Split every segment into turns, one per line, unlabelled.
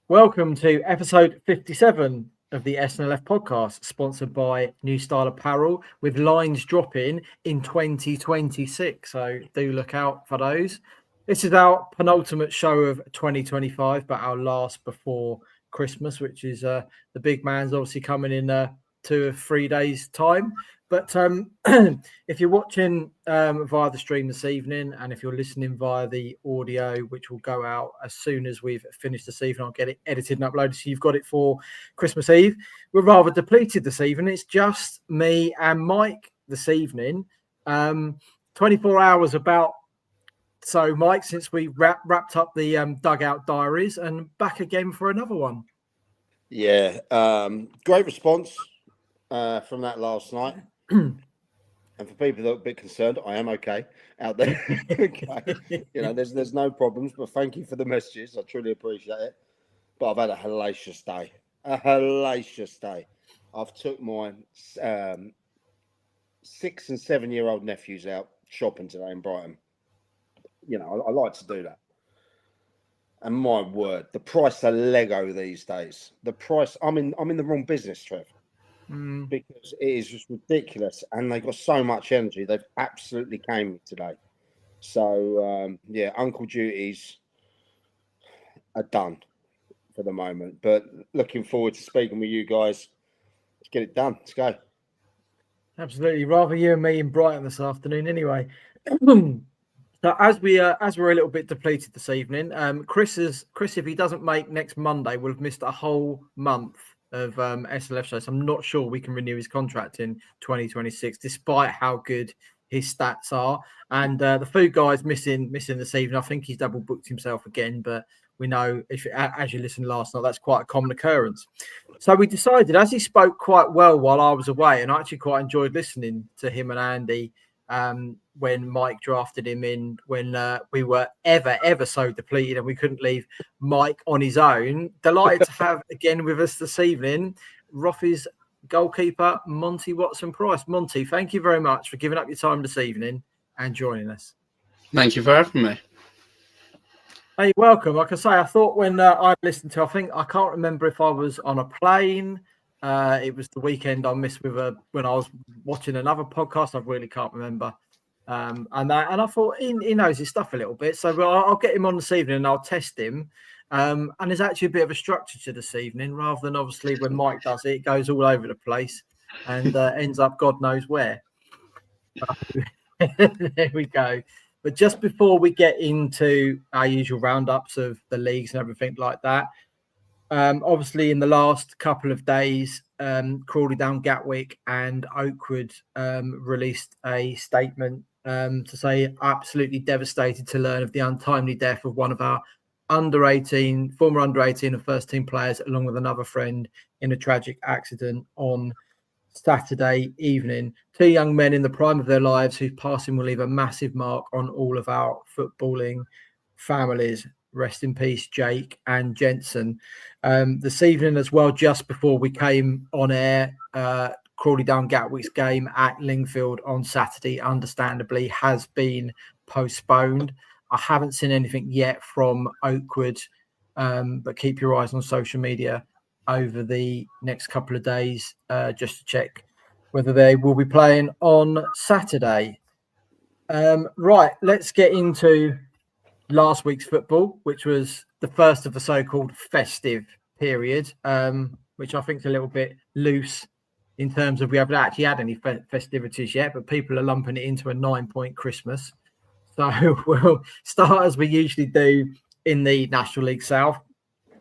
Welcome to episode 57 of the SNLF podcast, sponsored by New Style Apparel, with lines dropping in 2026. So do look out for those. This is our penultimate show of 2025, but our last before Christmas, which is the big man's obviously coming in 2 or 3 days' time. But if you're watching via the stream this evening, and if you're listening via the audio, which will go out as soon as we've finished this evening, I'll get it edited and uploaded so you've got it for Christmas Eve. We're rather depleted this evening. It's just me and Mike this evening. 24 hours about. So, Mike, since we wrapped up the Dugout Diaries, and back again for another one.
Yeah, great response from that last night. And for people that are a bit concerned, I am okay out there. Okay. You know, there's no problems, but thank you for the messages. I truly appreciate it. But I've had a hellacious day. I've took my 6 and 7 year old nephews out shopping today in Brighton. You know, I like to do that. And my word, the price of Lego these days, the price, I'm in the wrong business, Trev. Because it is just ridiculous, and they've got so much energy. They've absolutely came today. So yeah, Uncle Duties are done for the moment, but looking forward to speaking with you guys. Let's get it done. Let's go.
Absolutely, rather you and me in Brighton this afternoon. Anyway, so as we're a little bit depleted this evening, Chris, if he doesn't make next Monday, will have missed a whole month of SNLF shows. I'm not sure we can renew his contract in 2026, despite how good his stats are. And the food guy's missing this evening. I think he's double booked himself again, but we know, as you listened last night, that's quite a common occurrence. So we decided, as he spoke quite well while I was away, and I actually quite enjoyed listening to him and Andy when Mike drafted him in, when we were ever so depleted and we couldn't leave Mike on his own. Delighted to have again with us this evening Roffy's goalkeeper, Monty Watson-Price. Monty, thank you very much for giving up your time this evening and joining us.
Thank you for having me.
Hey, welcome. Like I say, I thought when I listened to, I can't remember if I was on a plane. It was the weekend I missed when I was watching another podcast. I really can't remember. And I thought he knows his stuff a little bit. So I'll get him on this evening and I'll test him. And there's actually a bit of a structure to this evening, rather than obviously when Mike does it, it goes all over the place and ends up God knows where. There we go. But just before we get into our usual roundups of the leagues and everything like that, obviously in the last couple of days, Crawley Down Gatwick and Oakwood released a statement to say absolutely devastated to learn of the untimely death of one of our former under 18 and first team players, along with another friend, in a tragic accident on Saturday evening. 2 young men in the prime of their lives whose passing will leave a massive mark on all of our footballing families. Rest in peace, Jake and Jensen. This evening as well, just before we came on air, Crawley Down Gatwick's game at Lingfield on Saturday, understandably, has been postponed. I haven't seen anything yet from Oakwood, but keep your eyes on social media over the next couple of days just to check whether they will be playing on Saturday. Right, let's get into last week's football, which was the first of the so-called festive period, which I think is a little bit loose in terms of we haven't actually had any festivities yet, but people are lumping it into a 9-point Christmas. So we'll start as we usually do in the National League South.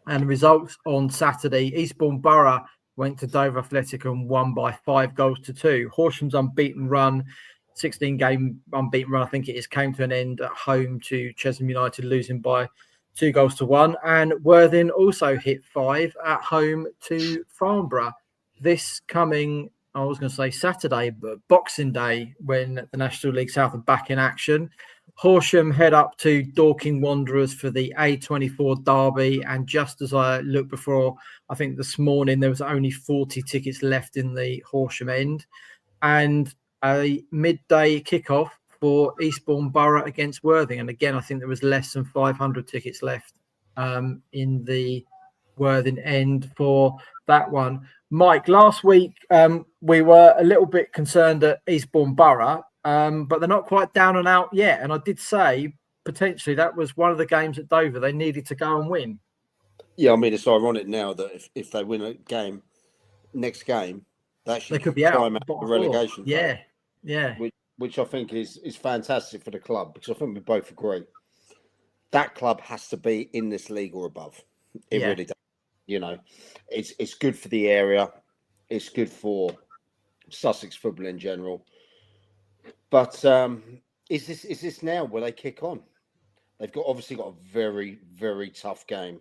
And the results on Saturday, Eastbourne Borough went to Dover Athletic and won by 5-2. Horsham's unbeaten run, 16-game unbeaten run, I think it is, came to an end at home to Chesham United, losing by 2-1. And Worthing also hit 5 at home to Farnborough. This coming, I was going to say Saturday, but Boxing Day, when the National League South are back in action. Horsham head up to Dorking Wanderers for the A24 derby. And just as I looked before, I think this morning, there was only 40 tickets left in the Horsham end. And a midday kickoff for Eastbourne Borough against Worthing. And again, I think there was less than 500 tickets left in the Worthing end for that one. Mike, last week we were a little bit concerned at Eastbourne Borough, but they're not quite down and out yet. And I did say potentially that was one of the games at Dover they needed to go and win.
Yeah, I mean, it's ironic now that if they win a game, next game, they
could be out
the relegation.
Yeah.
Which I think is fantastic for the club, because I think we both agree that club has to be in this league or above. It really does. You know, it's good for the area. It's good for Sussex football in general. But is this now where they kick on? They've obviously got a very, very tough game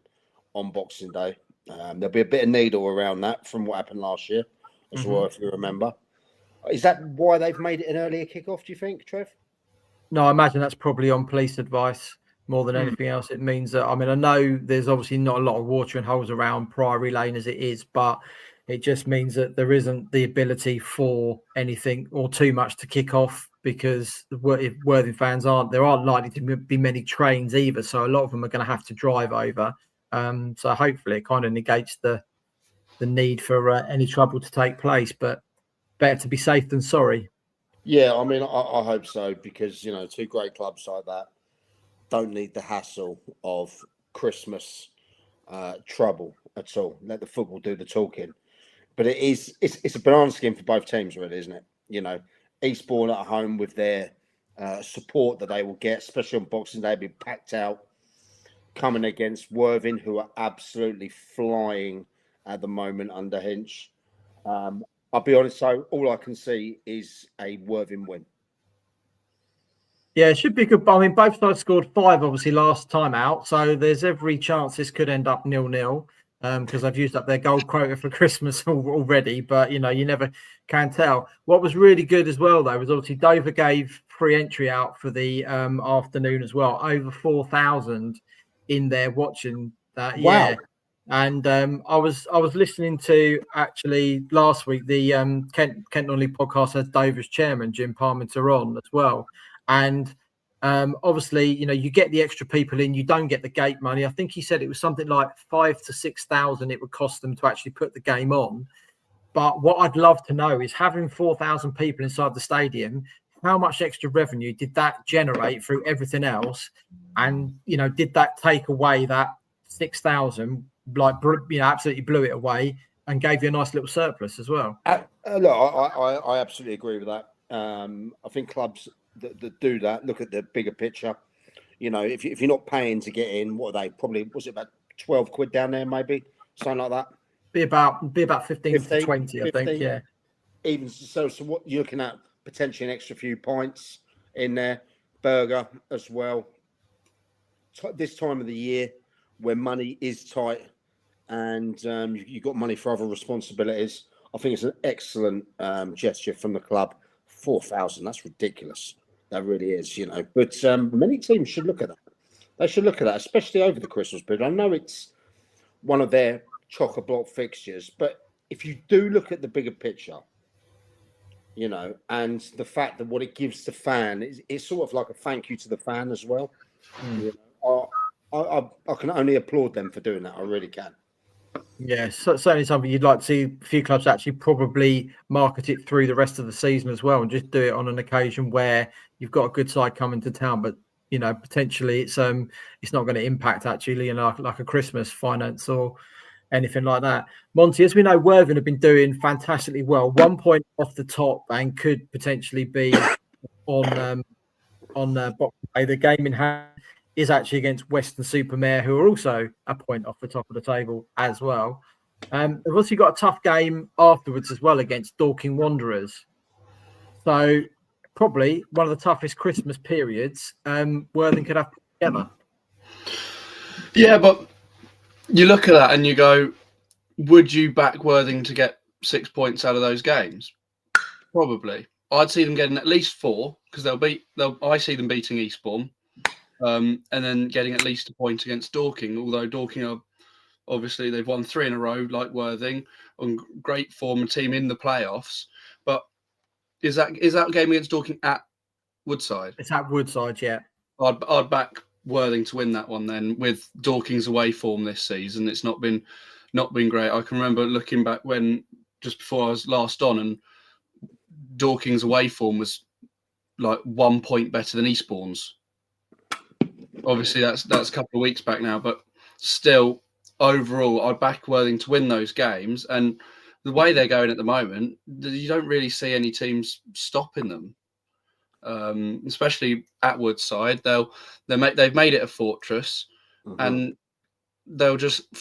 on Boxing Day. There'll be a bit of needle around that from what happened last year as well, if you remember. Is that why they've made it an earlier kickoff, do you think, Trev?
No, I imagine that's probably on police advice more than anything else. It means that, I mean, I know there's obviously not a lot of watering holes around Priory Lane as it is, but it just means that there isn't the ability for anything or too much to kick off, because if Worthing fans there aren't likely to be many trains either. So a lot of them are going to have to drive over. So hopefully it kind of negates the need for any trouble to take place, but better to be safe than sorry.
Yeah, I mean, I hope so, because, you know, two great clubs like that don't need the hassle of Christmas trouble at all. Let the football do the talking. But it's a banana skin for both teams, really, isn't it? You know, Eastbourne at home with their support that they will get, especially on Boxing Day, be packed out, coming against Worthing, who are absolutely flying at the moment under Hinch. I'll be honest, so all I can see is a Worthing win.
Yeah, it should be good. I mean, both sides scored 5, obviously, last time out. So there's every chance this could end up 0-0, because I've used up their goal quota for Christmas already. But, you know, you never can tell. What was really good as well, though, was obviously Dover gave free entry out for the afternoon as well. Over 4,000 in there watching that.
Wow.
Yeah. And I was listening to, actually, last week, the Kent Non-League podcast had Dover's chairman, Jim Parmenter, on as well. And obviously, you know, you get the extra people in, you don't get the gate money. I think he said it was something like 5,000 to 6,000 it would cost them to actually put the game on. But what I'd love to know is, having 4,000 people inside the stadium, how much extra revenue did that generate through everything else? And, you know, did that take away that 6,000, like, you know, absolutely blew it away and gave you a nice little surplus as well?
Look, I absolutely agree with that. I think clubs that do that look at the bigger picture. You know, if you're not paying to get in, what are they? Probably, was it about 12 quid down there, maybe something like that?
Be about 15 to 20, 15, I think. Yeah.
Even so what you're looking at, potentially an extra few pints in there, burger as well. This time of the year, where money is tight and you've got money for other responsibilities, I think it's an excellent gesture from the club. 4,000, that's ridiculous. That really is, you know. But many teams should look at that. They should look at that, especially over the Christmas period. I know it's one of their chock-a-block fixtures, but if you do look at the bigger picture, you know, and the fact that what it gives the fan is sort of like a thank you to the fan as well. You know, I can only applaud them for doing that. I really can.
Yeah, certainly something you'd like to see a few clubs actually probably market it through the rest of the season as well, and just do it on an occasion where you've got a good side coming to town, but, you know, potentially it's not going to impact actually, you know, like a Christmas finance or anything like that. Monty, as we know, Worthing have been doing fantastically well. 1 point off the top and could potentially be on Boxing Day. The game in hand is actually against Weston-super-Mare, who are also a point off the top of the table as well. They've also got a tough game afterwards as well against Dorking Wanderers. So probably one of the toughest Christmas periods Worthing could have put together.
Yeah, but you look at that and you go, would you back Worthing to get 6 points out of those games? Probably. I'd see them getting at least 4, because I see them beating Eastbourne. And then getting at least a point against Dorking, although Dorking are obviously, they've won 3 in a row, like Worthing, on great form, a team in the playoffs. But is that game against Dorking at Woodside?
It's at Woodside, yeah.
I'd back Worthing to win that one then, with Dorking's away form this season. It's not been not been great. I can remember looking back when just before I was last on, and Dorking's away form was like 1 point better than Eastbourne's. Obviously, that's a couple of weeks back now, but still, overall, I back Worthing to win those games. And the way they're going at the moment, you don't really see any teams stopping them. Especially Atwood's side, they've made it a fortress, and they'll just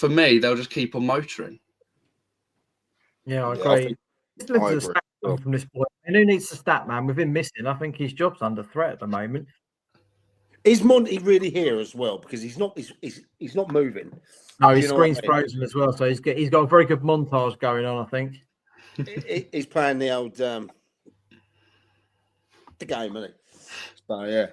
keep on motoring.
Yeah, I agree. From this point, and who needs the stat man? With him missing, I think his job's under threat at the moment.
Is Monty really here as well? Because he's not moving.
No, his screen's frozen as well, so he's got a very good montage going on, I think.
He's playing the old the game, isn't he? So yeah,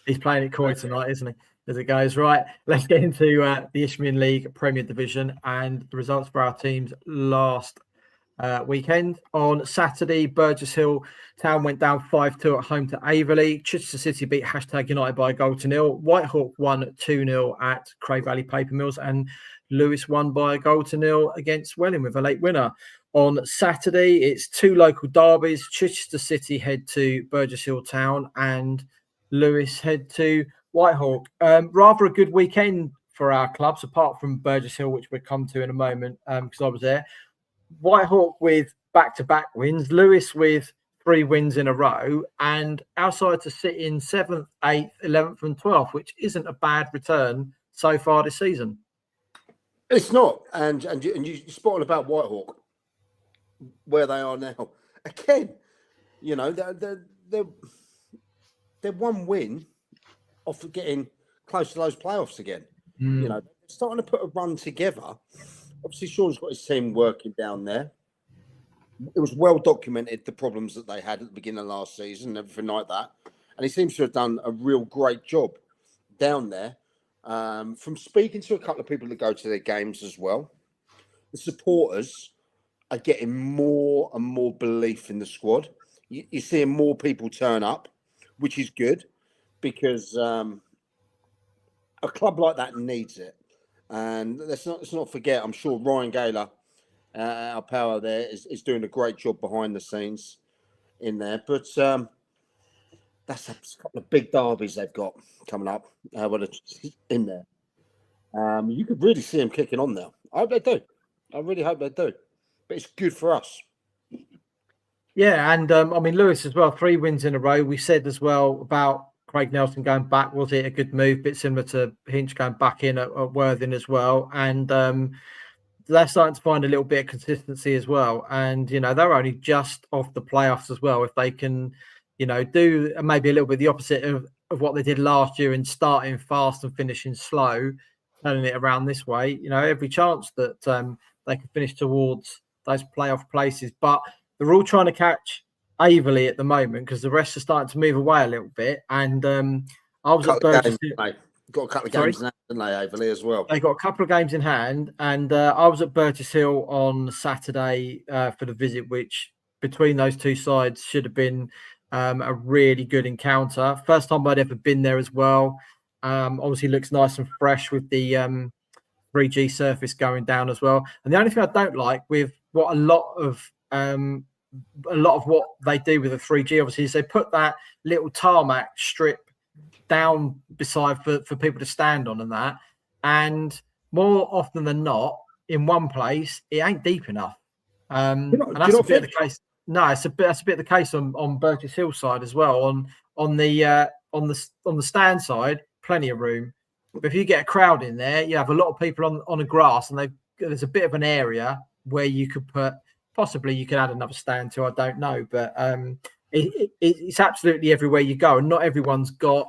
he's playing it coy tonight, isn't he? As it goes. Right, let's get into the Isthmian League Premier Division and the results for our teams last weekend. On Saturday, Burgess Hill Town went down 5-2 at home to Averley. Chichester City beat #United by a goal to nil. Whitehawk won 2-0 at Cray Valley Paper Mills, and Lewis won by a goal to nil against Welling with a late winner. On Saturday, it's two local derbies. Chichester City head to Burgess Hill Town and Lewis head to Whitehawk. Rather a good weekend for our clubs, apart from Burgess Hill, which we'll come to in a moment because I was there. Whitehawk with back-to-back wins, Lewis with 3 wins in a row, and outside to sit in 7th, 8th, 11th and 12th, which isn't a bad return so far this season.
It's not. And you spot on about Whitehawk, where they are now. Again, you know, they're one win off of getting close to those playoffs again. You know, they're starting to put a run together. Obviously, Sean's got his team working down there. It was well documented, the problems that they had at the beginning of last season and everything like that. And he seems to have done a real great job down there. From speaking to a couple of people that go to their games as well, the supporters are getting more and more belief in the squad. You're seeing more people turn up, which is good because a club like that needs it. And let's not forget, I'm sure Ryan Gaylor, our power there, is doing a great job behind the scenes in there. But that's a couple of big derbies they've got coming up in there. You could really see them kicking on now. I hope they do. I really hope they do. But it's good for us.
Yeah, and I mean, Lewis as well, 3 wins in a row. We said as well about Craig Nelson going back. Was it a good move? Bit similar to Hinch going back in at Worthing as well. And they're starting to find a little bit of consistency as well. And, you know, they're only just off the playoffs as well. If they can, you know, do maybe a little bit the opposite of what they did last year and starting fast and finishing slow, turning it around this way, you know, every chance that they can finish towards those playoff places. But they're all trying to catch Averley at the moment because the rest are starting to move away a little bit. And I was at Burgess.
Got a couple of games in hand, didn't they, Averley, as well?
They got a couple of games in hand, and I was at Burgess Hill on Saturday for the visit, which between those two sides should have been a really good encounter. First time I'd ever been there as well. Obviously looks nice and fresh with the 3G surface going down as well. And the only thing I don't like with what a lot of what they do with the 3G, obviously, is they put that little tarmac strip down beside for people to stand on and that. And more often than not, in one place, it ain't deep enough. And that's a bit of the case. No, that's a bit of the case on Burgess Hill side as well. On the stand side, plenty of room. But if you get a crowd in there, you have a lot of people on the grass, and there's a bit of an area where you could possibly you could add another stand to. I don't know, but it's absolutely everywhere you go, and not everyone's got,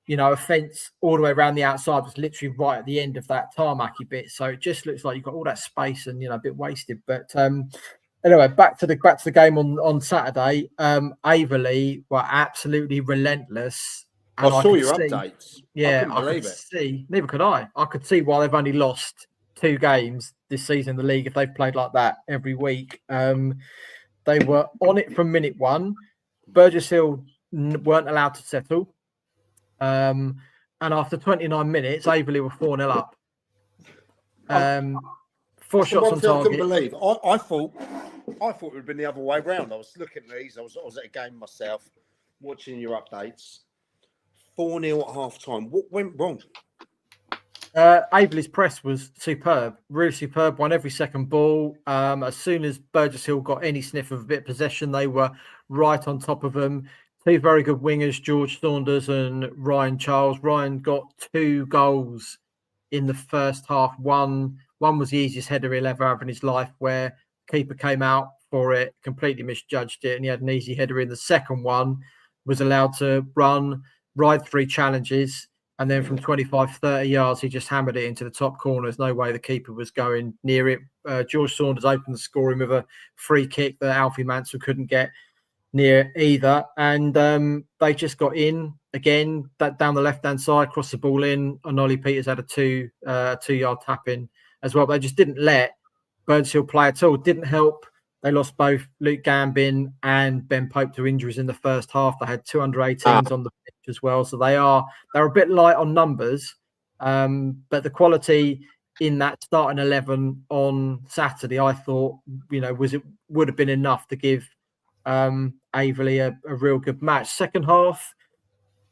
you know, a fence all the way around the outside. It's literally right at the end of that tarmacy bit, so it just looks like you've got all that space and, you know, a bit wasted. But anyway, back to the game on Saturday. Averley were absolutely relentless.
I saw your updates.
Yeah, I could see. Neither could I. I could see why they've only lost 2 games this season in the league if they've played like that every week. They were on it from minute 1. Burgess Hill weren't allowed to settle. And after 29 minutes, Averley were 4-0 up. Four shots on
I
target.
couldn't believe. I thought it would have been the other way round. I was looking at these. I was at a game myself, watching your updates. 4-0 at half time. What went wrong?
Aveley's press was superb, really superb. Won every second ball. As soon as Burgess Hill got any sniff of a bit of possession, they were right on top of them. Two very good wingers, George Saunders and Ryan Charles. Ryan got 2 goals in the first half. One was the easiest header he'll ever have in his life, where keeper came out for it, completely misjudged it, and he had an easy header in. The second one was allowed to ride 3 challenges, and then from 25, 30 yards, he just hammered it into the top corner. There's no way the keeper was going near it. George Saunders opened the scoring with a free kick that Alfie Mansell couldn't get near either. And they just got in again, that down the left-hand side, crossed the ball in, and Ollie Peters had a 2-yard tap in as well. But they just didn't let Burgess Hill play at all. Didn't help. They lost both Luke Gambin and Ben Pope to injuries in the first half. They had 2 under-18s on the pitch as well. So they're a bit light on numbers. But the quality in that starting 11 on Saturday, I thought, would have been enough to give Aveley a real good match. Second half,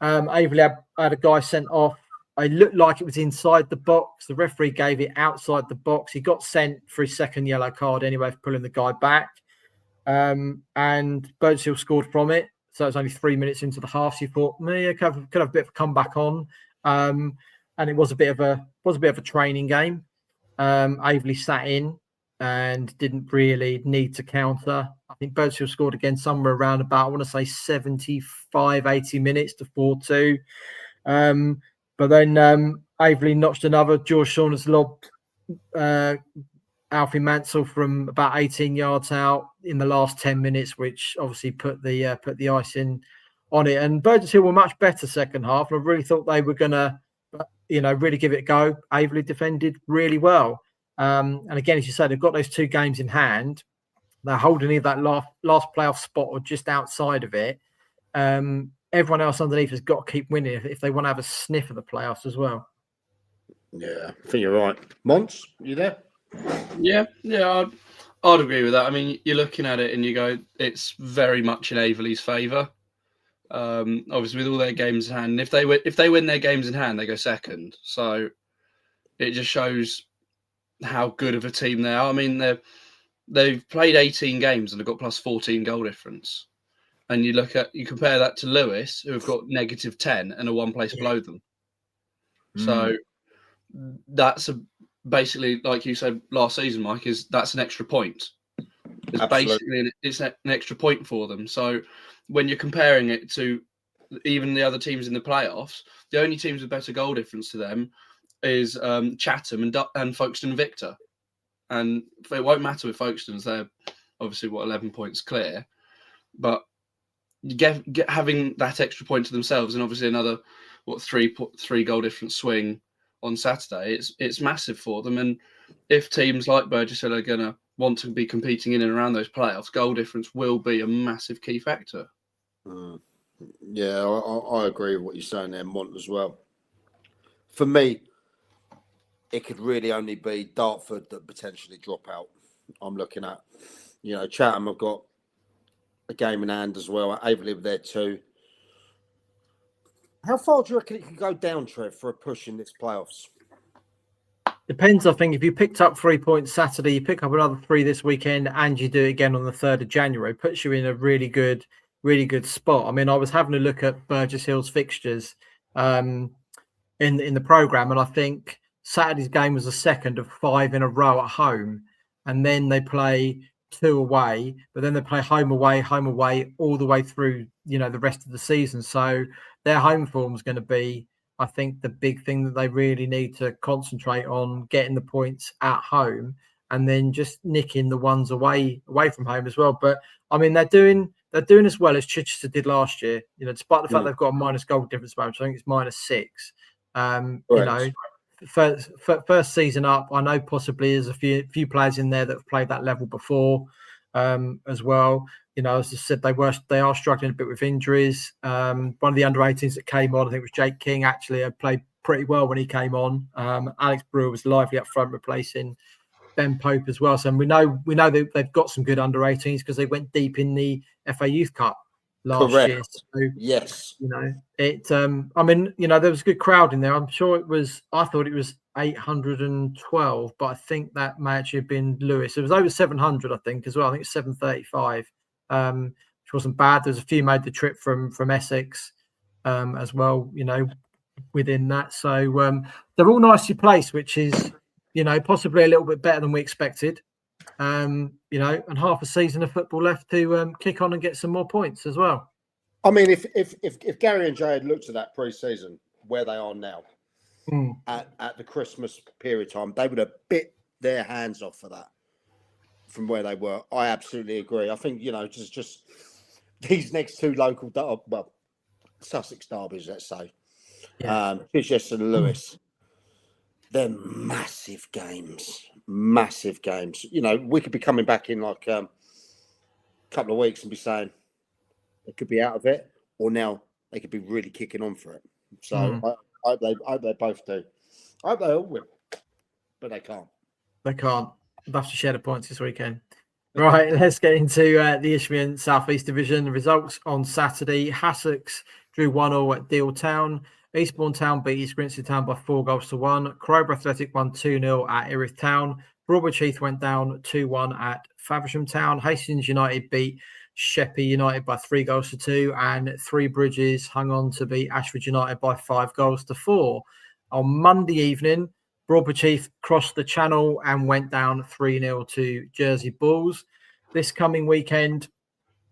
Aveley had a guy sent off. It looked like it was inside the box. The referee gave it outside the box. He got sent for his second yellow card anyway for pulling the guy back. And Burgess Hill scored from it. So it was only 3 minutes into the half. So you thought, could have a bit of a comeback on. And it was a bit of a training game. Aveley sat in and didn't really need to counter. I think Burgess Hill scored again somewhere around about, I want to say 75, 80 minutes to 4-2. But then Aveley notched another. George Saunders lobbed Alfie Mansell from about 18 yards out in the last 10 minutes, which obviously put the icing on it. And Burgess Hill were much better second half. And I really thought they were going to, really give it a go. Aveley defended really well. And again, as you said, they've got those 2 games in hand. They're holding either that last playoff spot or just outside of it. Everyone else underneath has got to keep winning if they want to have a sniff of the playoffs as well.
Yeah, I think you're right. Mons, you there?
Yeah, I'd agree with that. I mean, you're looking at it and you go, it's very much in Aveley's favour. Obviously, with all their games in hand, if they win their games in hand, they go second. So it just shows how good of a team they are. I mean, they've played 18 games and they've got plus 14 goal difference. And you compare that to Lewis, who have got negative 10 and are one place below them. So that's basically, like you said last season, Mike, that's an extra point. It's an extra point for them. So when you're comparing it to even the other teams in the playoffs, the only teams with better goal difference to them is Chatham and Folkestone Victor. And it won't matter with Folkestone's, they're obviously 11 points clear, but having that extra point to themselves, and obviously another three goal difference swing on Saturday, it's massive for them. And if teams like Burgess Hill are going to want to be competing in and around those playoffs, goal difference will be a massive key factor.
Yeah, I agree with what you're saying there, Mont, as well. For me, it could really only be Dartford that potentially drop out. I'm looking at, Chatham have got a game in hand as well. Aveley were there too. How far do you reckon it could go down, Trev, for a push in this playoffs?
Depends, I think. If you picked up 3 points Saturday, you pick up another 3 this weekend, and you do it again on the 3rd of January, puts you in a really good spot. I mean, I was having a look at Burgess Hill's fixtures in the programme, and I think Saturday's game was the second of 5 in a row at home, and then they play 2 away, but then they play home away all the way through, the rest of the season. So their home form is going to be, I think, the big thing that they really need to concentrate on, getting the points at home and then just nicking the ones away from home as well. But I mean, they're doing as well as Chichester did last year, despite the fact they've got a minus goal difference match. I think it's -6. First season up. I know possibly there's a few players in there that have played that level before as well. As I said, they are struggling a bit with injuries. One of the under-18s that came on, I think it was Jake King, actually played pretty well when he came on. Alex Brewer was lively up front, replacing Ben Pope as well. So we know that they've got some good under 18s because they went deep in the FA Youth Cup last year. So,
yes,
I mean, there was a good crowd in there. I'm sure I thought it was 812, but I think that may actually have been Lewis. It was over 700, I think, as well. I think it's 735, which wasn't bad. There's a few made the trip from Essex as well, within that. So they're all nicely placed, which is, possibly a little bit better than we expected. And half a season of football left to kick on and get some more points as well.
I mean, if Gary and Jay had looked at that pre-season where they are now at the Christmas period time, they would have bit their hands off for that from where they were. I absolutely agree. I think just these next two local, Sussex derbies, let's say, Chichester and Lewis. They're massive games. We could be coming back in like a couple of weeks and be saying they could be out of it, or now they could be really kicking on for it. So I hope they both do. I hope they all will, but they can't.
They can't. They'll have to share the points this weekend. Right, let's get into the Isthmian South East Division. The results on Saturday: Sussex drew 1-1 at Deal Town. Eastbourne Town beat East Grinstead Town by 4-1. Crowborough Athletic won 2-0 at Erith Town. Broadbridge Heath went down 2-1 at Faversham Town. Hastings United beat Sheppey United by 3-2. And Three Bridges hung on to beat Ashford United by 5-4. On Monday evening, Broadbridge Heath crossed the channel and went down 3-0 to Jersey Bulls. This coming weekend,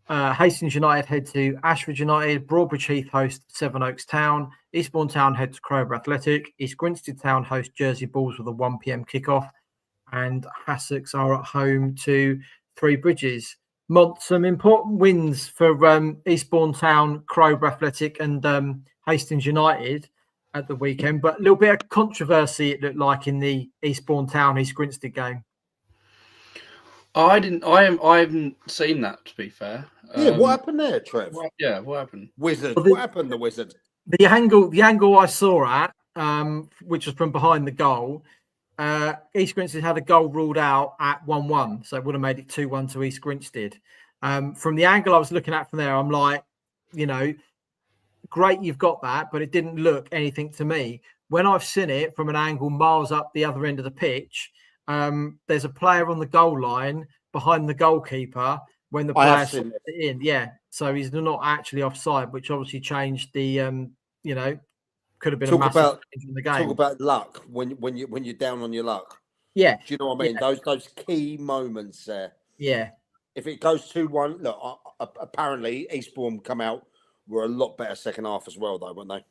Hastings United head to Ashford United. Broadbridge Heath host Sevenoaks Town. Eastbourne Town head to Crowborough Athletic. East Grinstead Town host Jersey Bulls with a 1 p.m. kickoff. And Sussex are at home to Three Bridges. Some important wins for Eastbourne Town, Crowborough Athletic and Hastings United at the weekend. But a little bit of controversy it looked like in the Eastbourne Town, East Grinstead game.
I haven't seen that, to be fair.
Yeah, what happened there, Trev?
What happened?
Wizard. What happened, the Wizard?
The angle I saw at, which was from behind the goal, East Grinstead had a goal ruled out at 1-1, so it would have made it 2-1 to East Grinstead. From the angle I was looking at from there, I'm like, great, you've got that, but it didn't look anything to me. When I've seen it from an angle miles up the other end of the pitch, there's a player on the goal line behind the goalkeeper when the player slipped it in. Yeah, so he's not actually offside, which obviously changed the, could have been a massive change in the game.
Talk about luck when you're down on your luck.
Yeah,
do you know what I mean? Yeah. Those key moments there.
Yeah.
If it goes 2-1, look, apparently Eastbourne come out were a lot better second half as well, though, weren't they?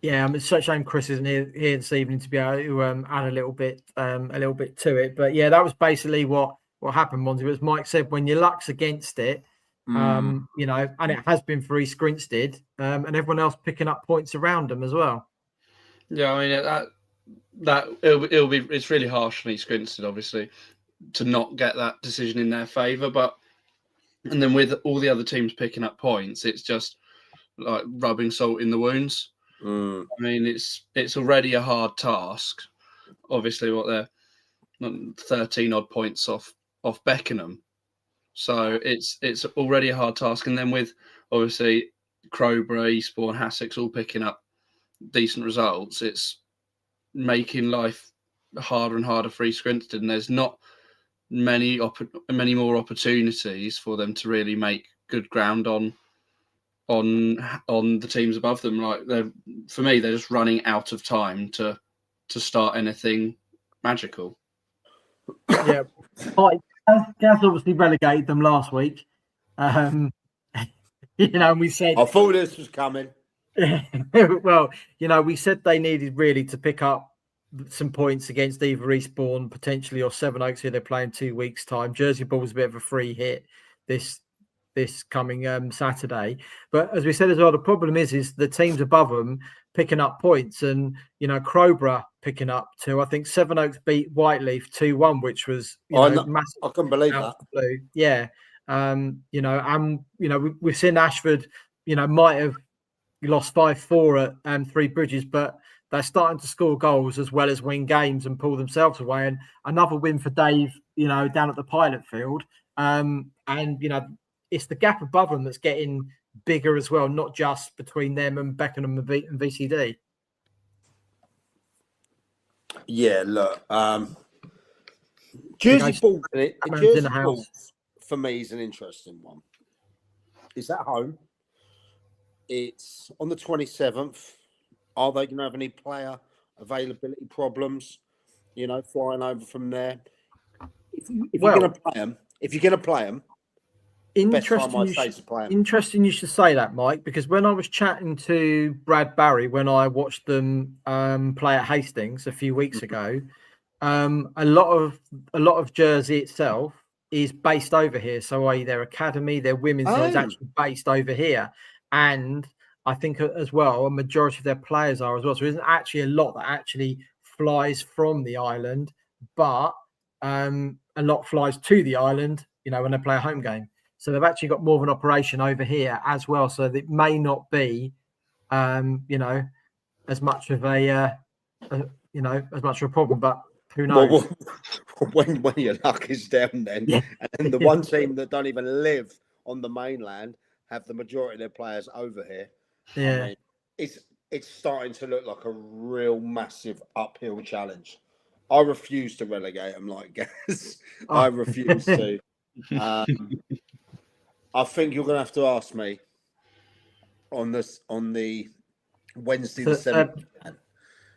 Yeah, it's such a shame Chris isn't here this evening to be able to add a little bit to it. But yeah, that was basically what happened, Monty. As Mike said, when your luck's against it, and it has been for East Grinstead, and everyone else picking up points around them as well.
Yeah, I mean it's really harsh on East Grinstead, obviously, to not get that decision in their favour. And then with all the other teams picking up points, it's just like rubbing salt in the wounds. I mean, it's already a hard task. Obviously, what they're 13 odd points off Beckenham, so it's already a hard task. And then with obviously Crowborough, Eastbourne, Sussex all picking up decent results, it's making life harder and harder for East Grinstead. And there's not many more opportunities for them to really make good ground on the teams above them. Like for me, they're just running out of time to start anything magical.
Yeah, Gaz obviously relegated them last week. And we said
I thought this was coming.
Well, we said they needed really to pick up some points against either Eastbourne potentially or Sevenoaks, who they're playing 2 weeks' time. Jersey Bull was a bit of a free hit this coming Saturday. But as we said as well, the problem is the teams above them picking up points, and Crowborough picking up 2. I think Sevenoaks beat Whiteleaf 2-1, which was massive.
I couldn't believe that.
Yeah, we've seen Ashford, might have lost 5-4 at Three Bridges, but they're starting to score goals as well as win games and pull themselves away. And another win for Dave, down at the Pilot Field. And it's the gap above them that's getting bigger as well, not just between them and Beckenham and VCD.
Yeah, look, Jersey Ball for me is an interesting one. It's at home. It's on the 27th. Are they going to have any player availability problems? Flying over from there. If you're going to play them,
Interesting you should say that, Mike, because when I was chatting to Brad Barry when I watched them play at Hastings a few weeks ago, a lot of Jersey itself is based over here. So i.e. their academy, their women's side is actually based over here. And I think as well, a majority of their players are as well. So there isn't actually a lot that actually flies from the island, but a lot flies to the island, when they play a home game. So they've actually got more of an operation over here as well. So it may not be, as much of a, as much of a problem, but who knows?
When your luck is down then, and the one team that don't even live on the mainland have the majority of their players over here.
Yeah.
I mean, it's starting to look like a real massive uphill challenge. I refuse to relegate them like Gaz. I refuse to. I think you're going to have to ask me on the Wednesday the 7th.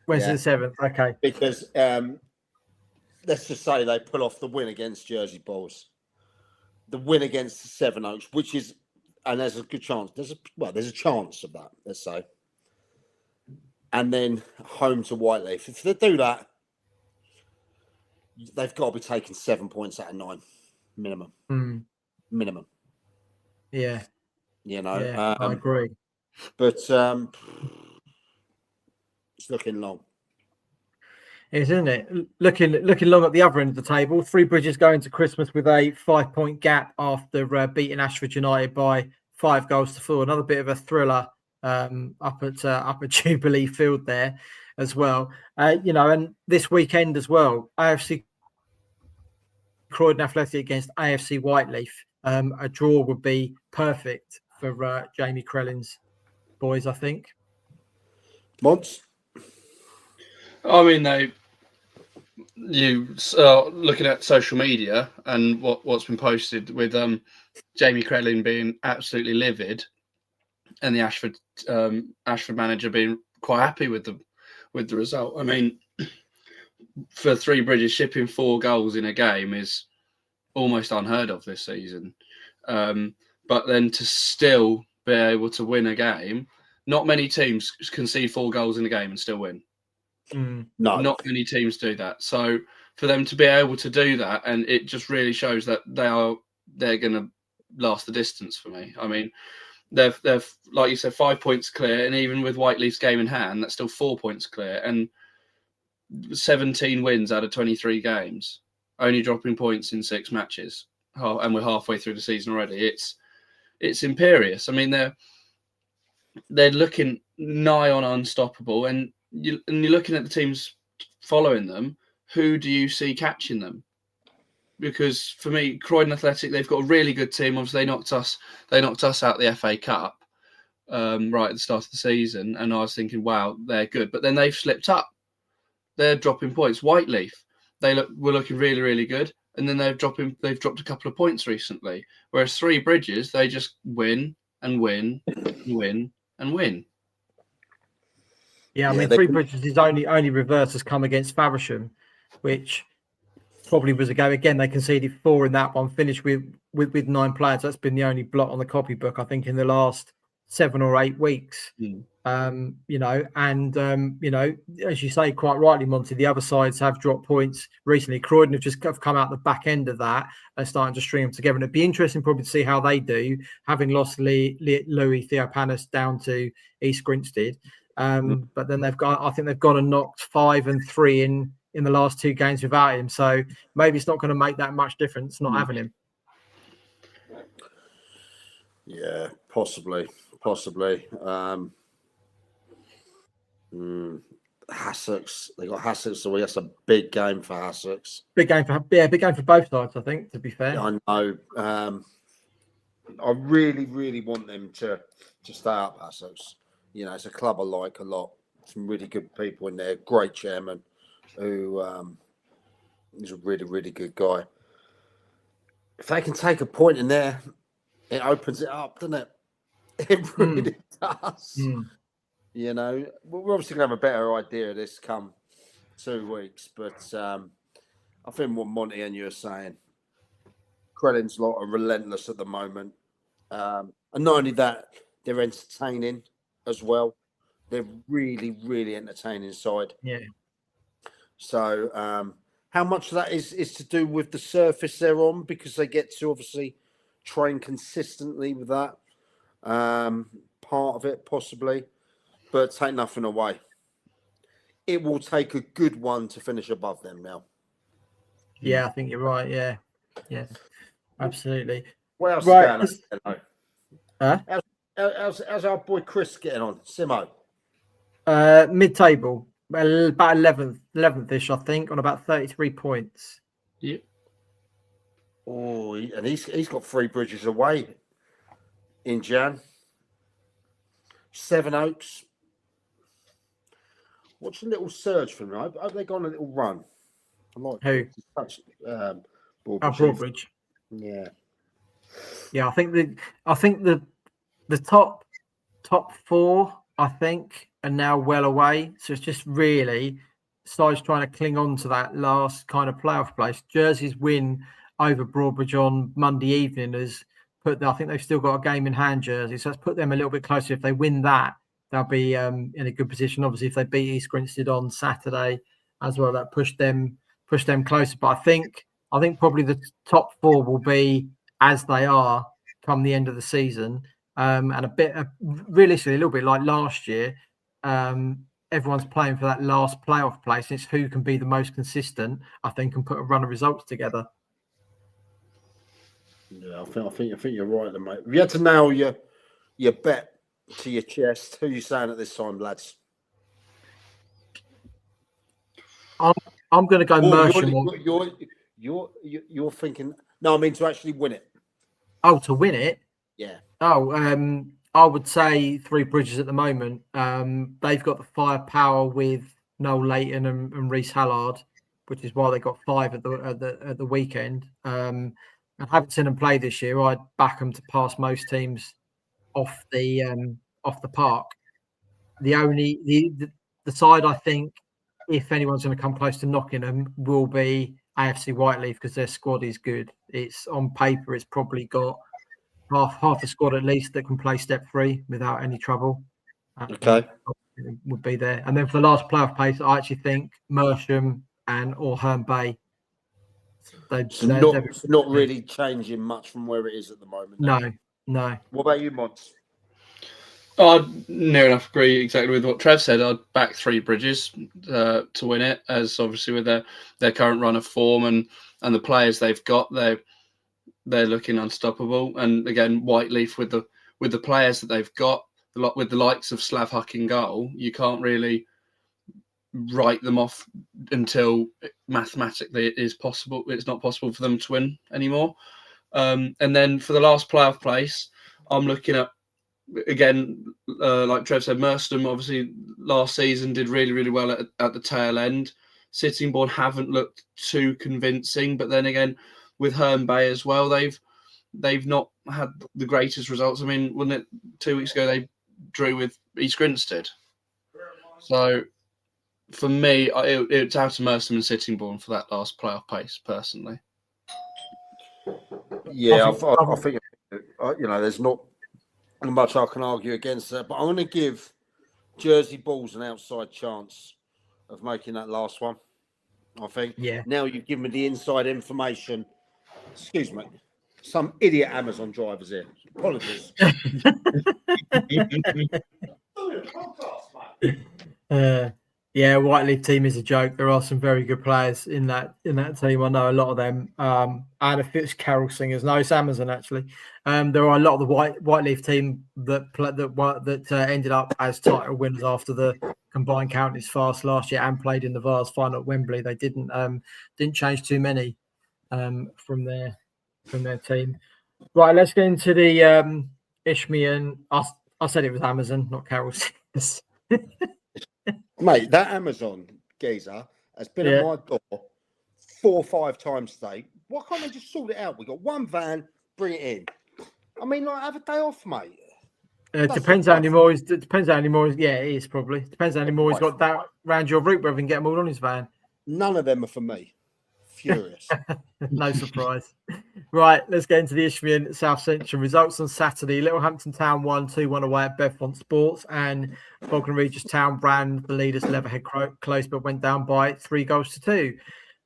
Wednesday the 7th, okay.
Because let's just say they pull off the win against Jersey Bulls, the win against the Seven Oaks, and there's a good chance. There's a chance of that, let's say. And then home to Whiteleaf. If they do that, they've got to be taking 7 points out of 9, minimum. Minimum.
Yeah. I agree.
But it's looking long.
Isn't it? Looking long at the other end of the table. Three Bridges going to Christmas with a 5-point gap after beating Ashford United by 5 goals to 4. Another bit of a thriller up at Jubilee Field there as well. And this weekend as well, AFC Croydon Athletic against AFC Whiteleaf. A draw would be perfect for Jamie Crellin's boys, I think.
Monts?
I mean, looking at social media and what's been posted with Jamie Crellin being absolutely livid, and the Ashford manager being quite happy with the result. I mean, for Three Bridges, shipping 4 goals in a game is almost unheard of this season. But then to still be able to win a game, not many teams concede 4 goals in a game and still win.
No,
not many teams do that. So for them to be able to do that, and it just really shows that they're going to last the distance for me. I mean, they're like you said, 5 points clear, and even with Whiteleaf's game in hand, that's still 4 points clear, and 17 wins out of 23 games, only dropping points in 6 matches, and we're halfway through the season already. It's imperious. I mean, they're looking nigh on unstoppable, and you're looking at the teams following them. Who do you see catching them? Because for me, Croydon Athletic, they've got a really good team. Obviously, they knocked us out the FA Cup right at the start of the season, and I was thinking, wow, they're good. But then they've slipped up. They're dropping points. Whiteleaf, were looking really, really good, and then they've dropped a couple of points recently. Whereas Three Bridges, they just win and win and win and win.
Yeah, I mean, Three Bridges' only reverse has come against Faversham, which probably was a game. Again, they conceded 4 in that one, finished with 9 players. That's been the only blot on the copybook, I think, in the last 7 or 8 weeks. As you say, quite rightly, Monty, the other sides have dropped points recently. Croydon have come out the back end of that and starting to string them together. And it'd be interesting probably to see how they do, having lost Louis Theopanis down to East Grinstead. But then I think they've gone and knocked 5 and 3 in the last 2 games without him. So maybe it's not going to make that much difference not having him.
Yeah, possibly. Hassocks. They got Hassocks, so that's a big game for Hassocks.
Big game for both sides, I think. To be fair,
I know. I really, really want them to stay up, Hassocks. You know, it's a club I like a lot. Some really good people in there. Great chairman, who is a really, really good guy. If they can take a point in there, it opens it up, doesn't it? It really does. You know, we're obviously going to have a better idea of this come 2 weeks, but I think what Monty and you are saying, Crellin's lot are relentless at the moment. And not only that, they're entertaining as well. They're really, really entertaining side.
Yeah.
So how much of that is to do with the surface they're on, because they get to obviously train consistently with that part of it, possibly, but take nothing away. It will take a good one to finish above them now.
Yeah, I think you're right. Yeah, absolutely.
What else
Right.
is going on? How's our boy Chris getting on? Simo?
Mid-table, about 11th-ish, I think, on about 33 points.
Yeah.
Oh, and he's got 3 bridges away in Jan. Seven Oaks. What's a little surge from them? Have they gone a little run? I like
Who?
Broadbridge.
Broadbridge.
Yeah.
Yeah, I think the top 4, I think, are now well away. So it's just really sides trying to cling on to that last kind of playoff place. Jersey's win over Broadbridge on Monday evening has put. I think they've still got a game in hand, Jersey, so it's put them a little bit closer. If they win that, they'll be in a good position. Obviously, if they beat East Grinstead on Saturday as well, that pushed them closer. But I think probably the top 4 will be as they are come the end of the season, and a bit realistically a little bit like last year. Everyone's playing for that last playoff place. It's who can be the most consistent, I think, and put a run of results together.
Yeah, I think you're right, there, mate. If you had to nail your bet to your chest, who are you saying at this time, lads?
I'm going to go Mersham.
You're thinking? No, I mean to actually win it.
Oh, to win it?
Yeah.
Oh, I would say 3 bridges at the moment. They've got the firepower with Noel Leighton and Reece Hallard, which is why they got 5 at the weekend. I haven't seen them play this year. I'd back them to pass most teams off the park. The side I think, if anyone's going to come close to knocking them, will be AFC Whiteleaf, because their squad is good. It's on paper, it's probably got half the squad at least that can play step 3 without any trouble.
Okay,
would be there. And then for the last playoff place, I actually think Mersham or Herne Bay.
It's not really changing much from where it is at the moment.
No.
What about you, Mods?
I'd near enough agree exactly with what Trev said. I'd back 3 bridges to win it, as obviously with their current run of form and the players they've got, they're looking unstoppable. And again, Whiteleaf with the players that they've got, with the likes of Slav Huck in goal, you can't really write them off until mathematically it's not possible for them to win anymore. And then for the last playoff place, I'm looking at, again, like Trev said, Merstham obviously last season did really, really well at the tail end. Sittingbourne haven't looked too convincing, but then again, with Herne Bay as well, they've not had the greatest results. I mean, wasn't it 2 weeks ago they drew with East Grinstead? So for me, it's out of Merstham and Sittingbourne for that last playoff place, personally.
Yeah, I think there's not much I can argue against that, but I'm going to give Jersey Bulls an outside chance of making that last one. I think.
Yeah.
Now you've given me the inside information. Excuse me. Some idiot Amazon drivers here. Apologies.
Yeah, Whiteleaf team is a joke. There are some very good players in that team. I know a lot of them. Anna Fitzcarroll singers. No, it's Amazon actually. There are a lot of the Whiteleaf team that ended up as title winners after the combined counties fast last year and played in the Vars final at Wembley. They didn't change too many from their team. Right, let's get into the Isthmian. I said it was Amazon, not Carol's.
Mate, that Amazon geezer has been at my door 4 or 5 times today. Why can't they just sort it out? We got one van, bring it in. I mean, like, have a day off, mate.
Depends how many more. Depends how many more. Yeah, it is probably. Depends how many more he's got that round your route, whether he can get them all on his van.
None of them are for me. Furious.
No surprise. Right, let's get into the Isthmian South Central results on Saturday. Littlehampton Town won 2-1 away at Bedfont Sports, and Bognor Regis Town ran the leaders Leatherhead close, but went down by 3-2.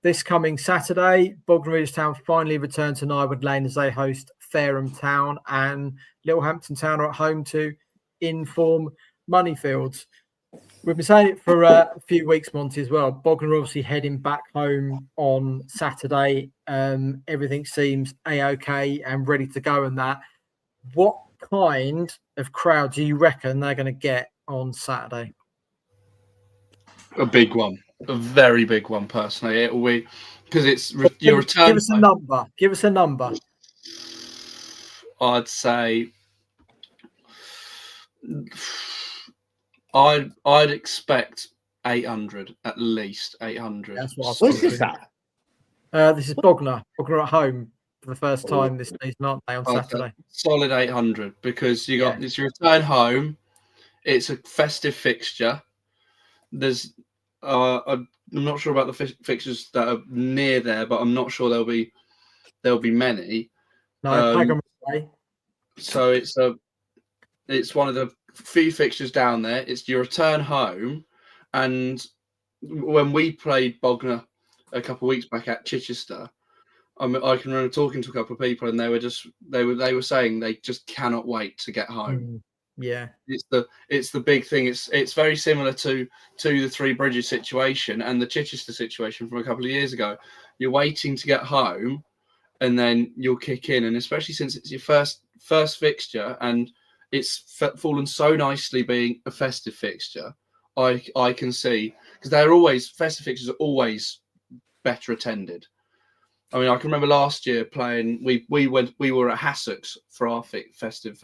This coming Saturday, Bognor Regis Town finally returned to Nywood Lane as they host Fareham Town, and Littlehampton Town are at home to in-form Moneyfields. We've been saying it for a few weeks, Monty, as well. Bognor obviously heading back home on Saturday. Everything seems A-OK and ready to go and that. What kind of crowd do you reckon they're going to get on Saturday?
A big one. A very big one, personally. It will be because it's your return.
Give us a number. Give us a number.
I'd say I'd expect 800, at least 800.
That's what I was
What's this at?
This is Bognor. Bognor at home for the first time this season, aren't they, on Saturday?
Solid 800 because you got it's your return home. It's a festive fixture. There's I'm not sure about the fixtures that are near there, but I'm not sure there'll be many.
No,
so it's one of the few fixtures down there. It's your return home, and when we played Bognor a couple of weeks back at Chichester, I can remember talking to a couple of people, and they were saying they just cannot wait to get home.
Yeah,
it's the big thing. It's very similar to the Three Bridges situation and the Chichester situation from a couple of years ago. You're waiting to get home, and then you'll kick in, and especially since it's your first fixture and it's fallen so nicely being a festive fixture. I can see, because festive fixtures are always better attended. I mean, I can remember last year playing. We were at Hassocks for our festive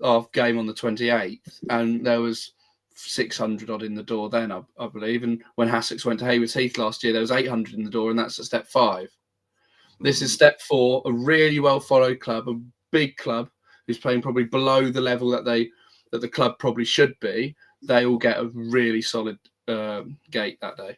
our game on the 28th, and there was 600 odd in the door then, I believe. And when Hassocks went to Haywards Heath last year, there was 800 in the door, and that's at step 5. This is step 4, a really well followed club, a big club who's playing probably below the level that the club probably should be. They will get a really solid gate that day.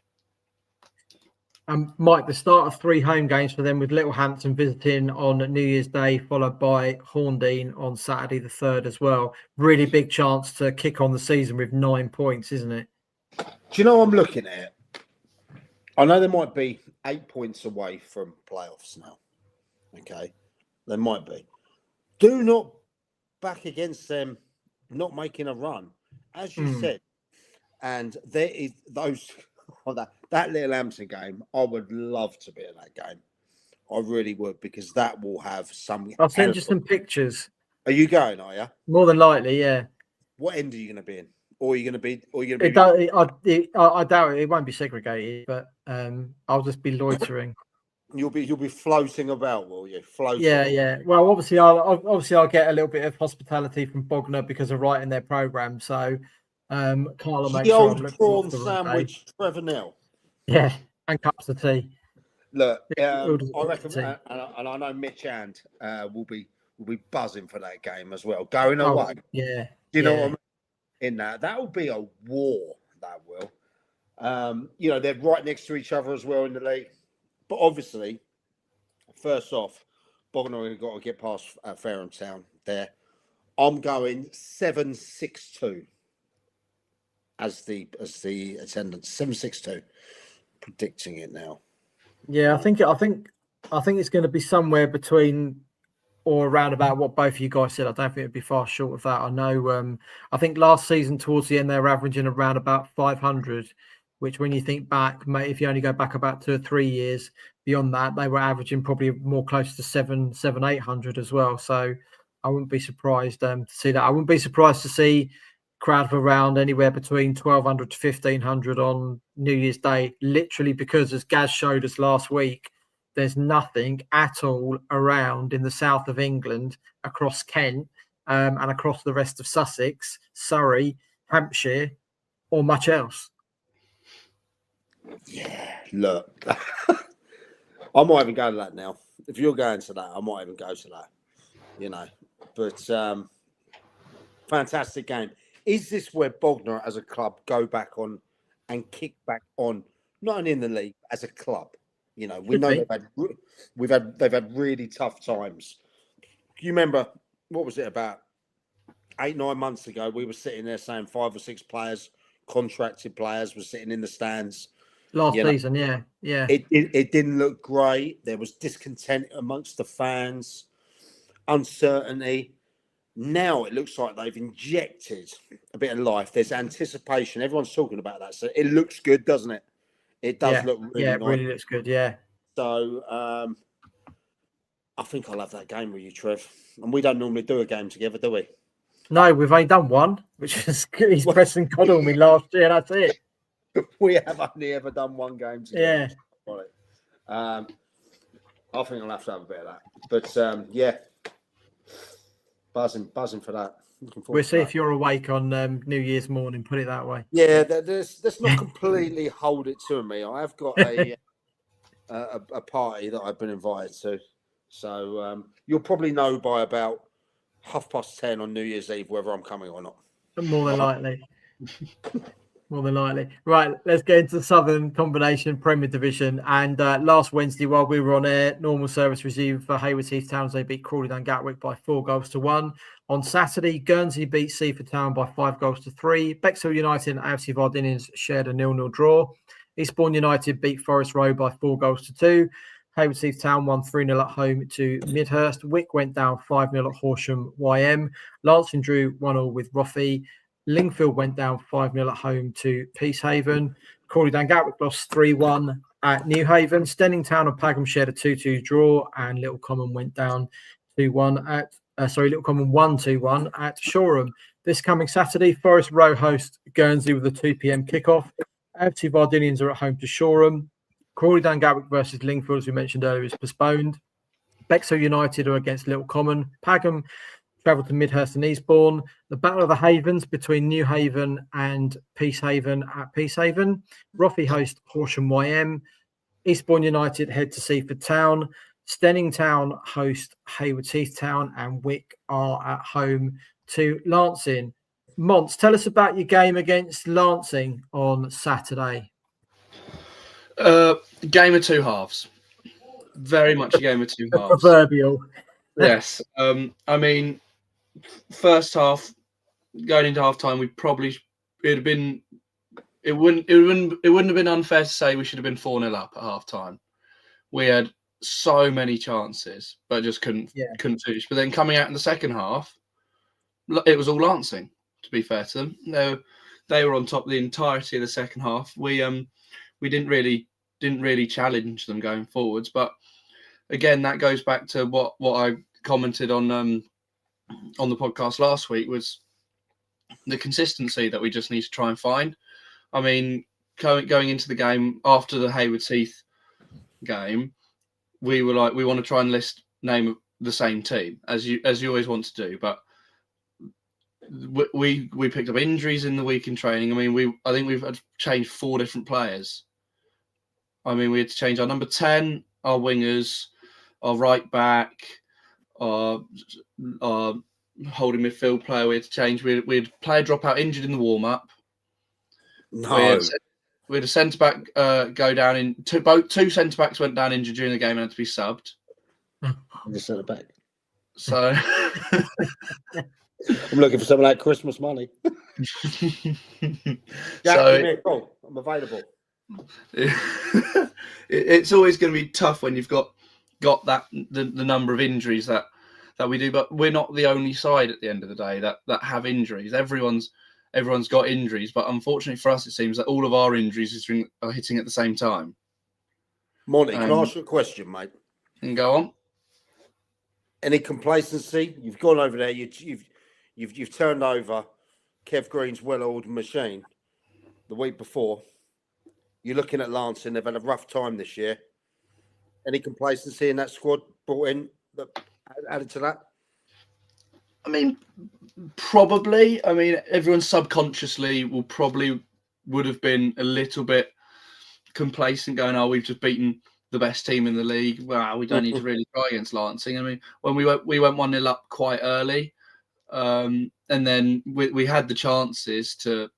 Mike, the start of 3 home games for them, with Littlehampton visiting on New Year's Day, followed by Horndean on Saturday the 3rd as well. Really big chance to kick on the season with 9 points, isn't it?
Do you know what I'm looking at? I know they might be 8 points away from playoffs now. Okay, they might be. Do not back against them not making a run, as you said. And there is those. That Littlehampton game, I would love to be in that game. I really would, because that will have some.
I'll send you some pictures.
Are you going? Are you?
More than likely, yeah.
What end are you going to be in? Or are you going to be?
I doubt it. It won't be segregated, but I'll just be loitering.
You'll be floating about, will you? Floating.
Yeah. Well, obviously, I'll get a little bit of hospitality from Bognor because of writing their program. So. Carla makes
the
sure
old prawn sandwich, Trevor Nell.
Yeah, and cups of tea.
Look, I reckon, and I know Mitch and will be buzzing for that game as well. Going away,
yeah.
Do you know what I mean? In that will be a war. That will. They're right next to each other as well in the league. But obviously, first off, Bognor have got to get past Fareham Town there. I'm going 7-6-2. As the attendance, 7-6-2, predicting it now. Yeah,
I think it's going to be somewhere between or around about what both of you guys said. I don't think it'd be far short of that. I know. I think last season towards the end they were averaging around about 500, which when you think back, mate, if you only go back about 2 or 3 years beyond that, they were averaging probably more close to 700-800 as well. So I wouldn't be surprised to see that. I wouldn't be surprised to see crowd of around anywhere between 1,200 to 1,500 on New Year's Day, literally because, as Gaz showed us last week, there's nothing at all around in the south of England, across Kent, and across the rest of Sussex, Surrey, Hampshire, or much else.
Yeah, look, I might even go to that now. If you're going to that, I might even go to that. You know, but fantastic game. Is this where Bognor as a club go back on and kick back on, not only in the league, as a club? You know, we know they've had really tough times. You remember, what was it, about 8-9 months ago? We were sitting there saying 5 or 6 players, contracted players, were sitting in the stands.
Last season, yeah.
It didn't look great. There was discontent amongst the fans, uncertainty. Now it looks like they've injected a bit of life. There's anticipation. Everyone's talking about that. So it looks good, doesn't it? It does look really nice.
Yeah, it really looks good, yeah.
So I think I'll have that game with you, Trev. And we don't normally do a game together, do we?
No, we've only done one, which is he's pressing coddle me last year. That's it.
We have only ever done one game together.
Yeah.
I think I'll have to have a bit of that. But yeah, buzzing for that.
We'll see if you're awake on New Year's morning, put it that way.
Yeah, let's not completely hold it to me. I have got a party that I've been invited to. So you'll probably know by about 10:30 on New Year's Eve whether I'm coming or not.
More than likely. More than likely. Right, let's get into the Southern Combination Premier Division. And last Wednesday, while we were on air, normal service resumed for Hayward Heath Town as they beat Crawley Down Gatwick by 4-1. On Saturday, Guernsey beat Seaford Town by 5-3. Bexhill United and AFC Vardinians shared a 0-0 draw. Eastbourne United beat Forest Road by 4-2. Hayward Heath Town won 3-0 at home to Midhurst. Wick went down 5-0 at Horsham YM. Lancing drew 1-1 with Roffey. Lingfield went down 5-0 at home to Peacehaven. Crawley Down Gatwick lost 3-1 at Newhaven. Stenning Town and Pagham shared a 2-2 draw, and Little Common went down 2-1 at Little Common 1-2-1 at Shoreham. This coming Saturday, Forest Row host Guernsey with a 2 p.m. kickoff. AFC Vardinians are at home to Shoreham. Crawley Down Gatwick versus Lingfield, as we mentioned earlier, is postponed. Bexhill United are against Little Common. Pagham travel to Midhurst and Eastbourne. The Battle of the Havens between Newhaven and Peacehaven at Peacehaven. Roffey host Horsham YM. Eastbourne United head to Seaford Town. Stenning Town host Hayward Heath Town, and Wick are at home to Lancing. Mons, tell us about your game against Lancing on Saturday.
Game of two halves. Very much a game of two halves.
Proverbial.
Yes. I mean, first half, going into half time, it wouldn't have been unfair to say we should have been 4-0 up at half time. We had so many chances, but just couldn't finish. But then coming out in the second half, it was all Lancing, to be fair to them. They were on top the entirety of the second half. We didn't really challenge them going forwards. But again, that goes back to what I commented on the podcast last week, was the consistency that we just need to try and find. I mean, going into the game after the Hayward Heath game, we were like, we want to try and name the same team as you always want to do, but we picked up injuries in the week in training. I mean, I think we've had to change 4 different players. I mean, we had to change our number 10, our wingers, our right back, our holding midfield player. We had to change. We had a player drop out injured in the warm up.
No.
We had a centre back go down in two centre backs went down injured during the game and had to be subbed.
The centre back.
So
I'm looking for some of that Christmas money. I'm available.
It's always going to be tough when you've got that the number of injuries that we do, but we're not the only side at the end of the day that have injuries. Everyone's got injuries, but unfortunately for us, it seems that all of our injuries are hitting at the same time.
Monty, can I ask you a question, mate?
And go on.
Any complacency? You've gone over there. You've turned over Kev Green's well-oiled machine the week before. You're looking at Lancing. They've had a rough time this year. Any complacency in that squad brought in that added to that?
I mean, probably. I mean, everyone subconsciously would have been a little bit complacent, going, "Oh, we've just beaten the best team in the league. Well, we don't need to really try against Lancing." I mean, when we went 1-0 up quite early, and then we had the chances to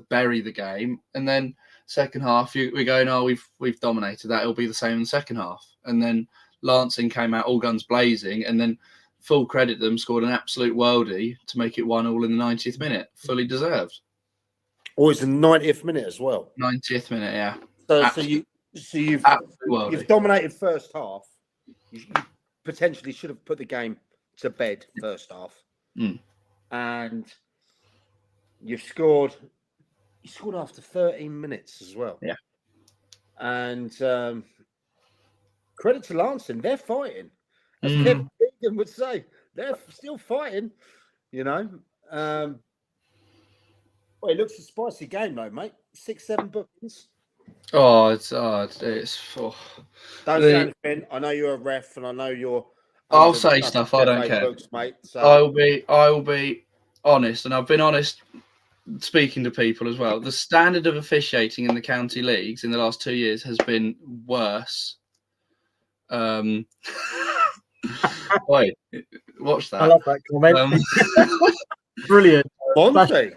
bury the game, and then second half we're going, "Oh, we've dominated that. It'll be the same in the second half." And then Lancing came out all guns blazing, and then full credit them, scored an absolute worldie to make it 1-1 in the 90th minute, fully deserved.
Always the 90th minute as well.
90th minute, yeah.
So you've dominated first half. You potentially should have put the game to bed first half, and you scored. You scored after 13 minutes as well.
Yeah,
and credit to Lancing, they're fighting. As Kevin Keegan would say, they're still fighting. You know. Well, it looks a spicy game, though, mate. 6-7 bookings.
Oh, it's
Don't say anything. I know you're a ref, and I know you're.
I'll say stuff. I don't care,
books, mate. So.
I will be honest, and I've been honest speaking to people as well. The standard of officiating in the county leagues in the last 2 years has been worse. Wait, watch that.
I love that comment. Brilliant.
Monty.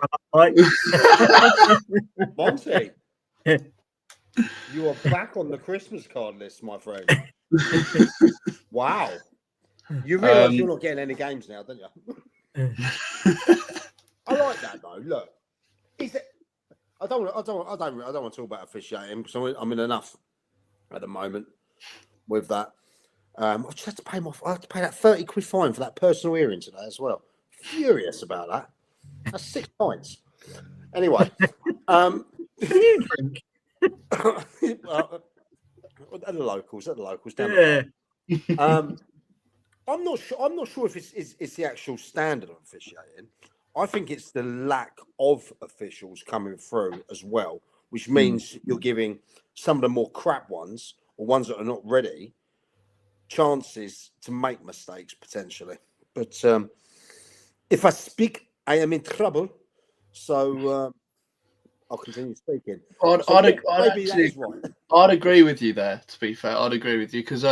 Monty. You are back on the Christmas card list, my friend. Wow. You realise you're not getting any games now, don't you? I like that though. Look, I don't want to talk about officiating because I'm in enough at the moment with that. I just had to pay I had to pay that 30 quid fine for that personal hearing today as well. Furious about that. That's 6 points. Anyway,
Can you drink?
At the locals down the line. I'm not sure if it's the actual standard of officiating. I think it's the lack of officials coming through as well, which means you're giving some of the more crap ones or ones that are not ready chances to make mistakes potentially. But if I speak, I am in trouble. So I'll continue speaking.
I'd agree with you there, to be fair. I'd agree with you because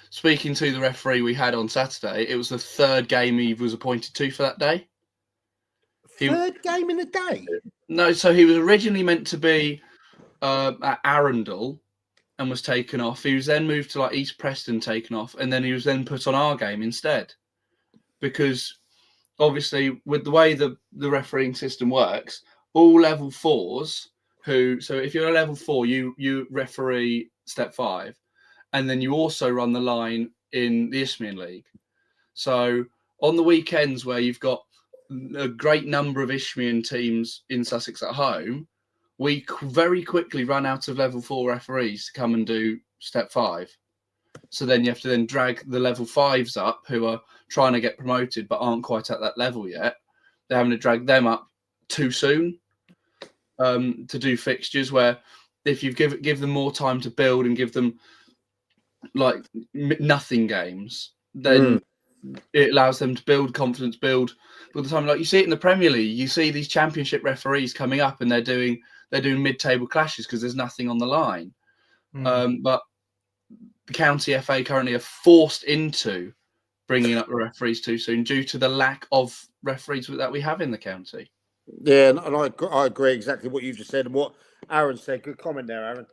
speaking to the referee we had on Saturday, it was the third game he was appointed to for that day.
Third game in a day?
No, so he was originally meant to be at Arundel and was taken off. He was then moved to like East Preston, taken off, and then he was then put on our game instead. Because obviously with the way the refereeing system works, all level 4s so if you're a level 4, you referee step 5, and then you also run the line in the Isthmian League. So on the weekends where you've got a great number of Isthmian teams in Sussex at home, we very quickly run out of level 4 referees to come and do step 5. So then you have to then drag the level 5s up who are trying to get promoted but aren't quite at that level yet. They're having to drag them up too soon to do fixtures, where if you give them more time to build and give them like nothing games, then it allows them to build confidence, build all the time. Like you see it in the Premier League, you see these Championship referees coming up and they're doing mid-table clashes because there's nothing on the line. But the county FA currently are forced into bringing up the referees too soon due to the lack of referees that we have in the county.
Yeah, and I agree exactly what you've just said and what Aaron said. Good comment there,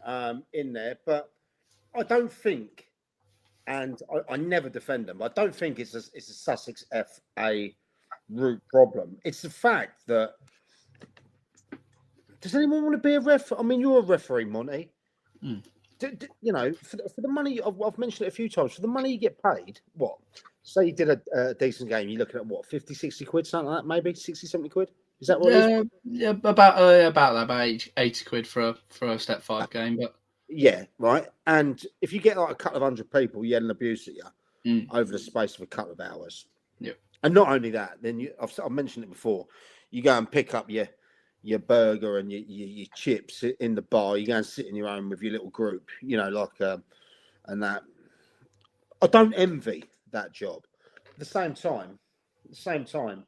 Aaron, in there. But I don't think, and I never defend them, I don't think it's a Sussex FA root problem. It's the fact that, does anyone want to be a ref? I mean, you're a referee, Monty. You know, for the money, I've mentioned it a few times, for the money you get paid, what? Say you did a decent game, you're looking at what, 50, 60 quid, something like that, maybe 60, 70 quid? Is that what it is?
Yeah, about 80 quid for a step 5 game. But
yeah, right. And if you get like a couple of 100 people yelling abuse at you over the space of a couple of hours,
yeah.
And not only that, then I've mentioned it before, You go and pick up your burger and your chips in the bar. You go and sit in your own with your little group, and that. I don't envy that job. At the same time,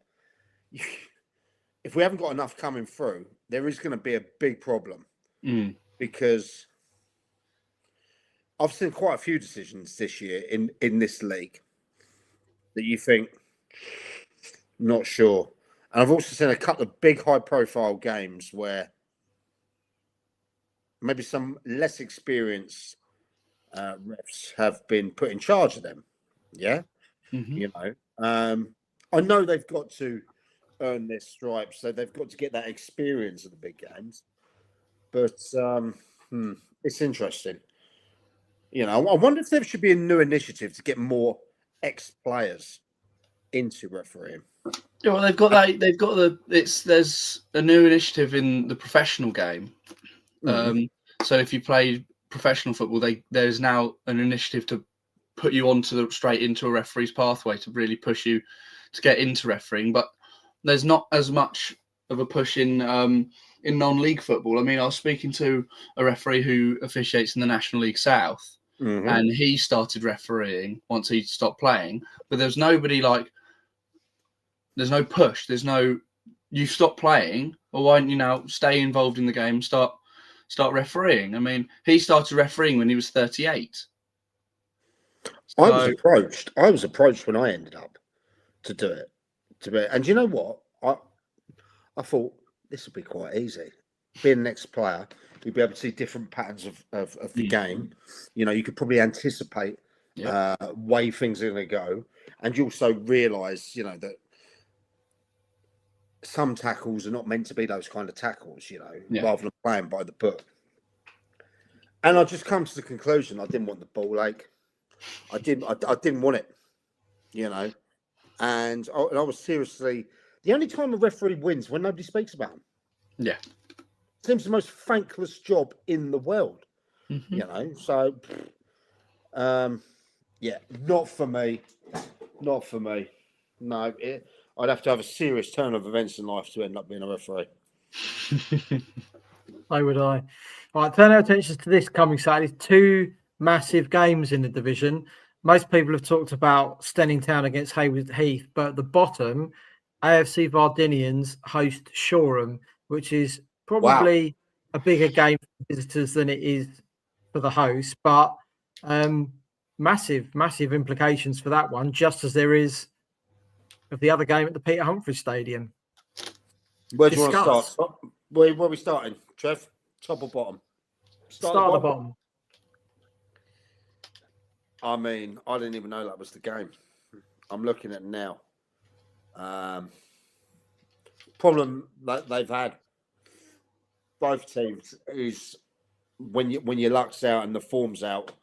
if we haven't got enough coming through, there is going to be a big problem because I've seen quite a few decisions this year in this league that you think, not sure. And I've also seen a couple of big high-profile games where maybe some less experienced refs have been put in charge of them. Yeah, I know they've got to earn their stripes, so they've got to get that experience of the big games. But it's interesting. I wonder if there should be a new initiative to get more ex-players into refereeing.
Yeah, well, they've got that. They've got there's a new initiative in the professional game. So if you play professional football, there's now an initiative to put you straight into a referee's pathway to really push you to get into refereeing. But there's not as much of a push in non-league football. I mean, I was speaking to a referee who officiates in the National League South, and he started refereeing once he stopped playing. But there's nobody there's no push. There's no, you stop playing, or why don't you now stay involved in the game, start refereeing? I mean, he started refereeing when he was 38. So,
I was approached when I ended up to do it. And you know what? I thought this would be quite easy. Being an ex-player, you'd be able to see different patterns of the game. You could probably anticipate way things are going to go. And you also realise, that some tackles are not meant to be those kind of tackles, rather than playing by the book. And I just come to the conclusion I didn't want the ball ache. I didn't want it, And I was seriously, the only time a referee wins when nobody speaks about him.
Yeah.
Seems the most thankless job in the world, So, not for me. Not for me. No, I'd have to have a serious turn of events in life to end up being a referee.
So would I. All right, turn our attention to this coming Saturday. 2 massive games in the division. Most people have talked about Stenning Town against Haywood Heath, but at the bottom, AFC Vardinians host Shoreham, which is probably a bigger game for visitors than it is for the host, but massive implications for that one, just as there is of the other game at the Peter Humphreys Stadium.
Where do you want to start? Where are we starting, Trev? Top or bottom?
Start at the bottom.
I mean, I didn't even know that was the game. I'm looking at it now. Problem that they've had, both teams, is when your luck's out and the form's out,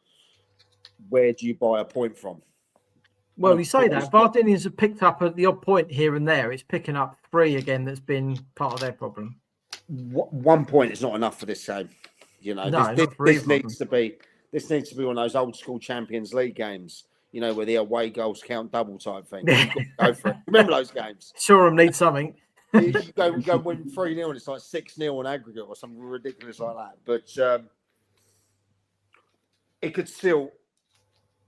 where do you buy a point from?
Well, you say that. Vardinians have picked up at the odd point here and there. It's picking up 3 again. That's been part of their problem.
1 point is not enough for this game. This needs to be one of those old school Champions League games. Where the away goals count double type thing. You've got to go for it. Remember those games?
Shoreham needs something.
you go win 3-0 and it's like 6-0 on aggregate or something ridiculous like that. But it could seal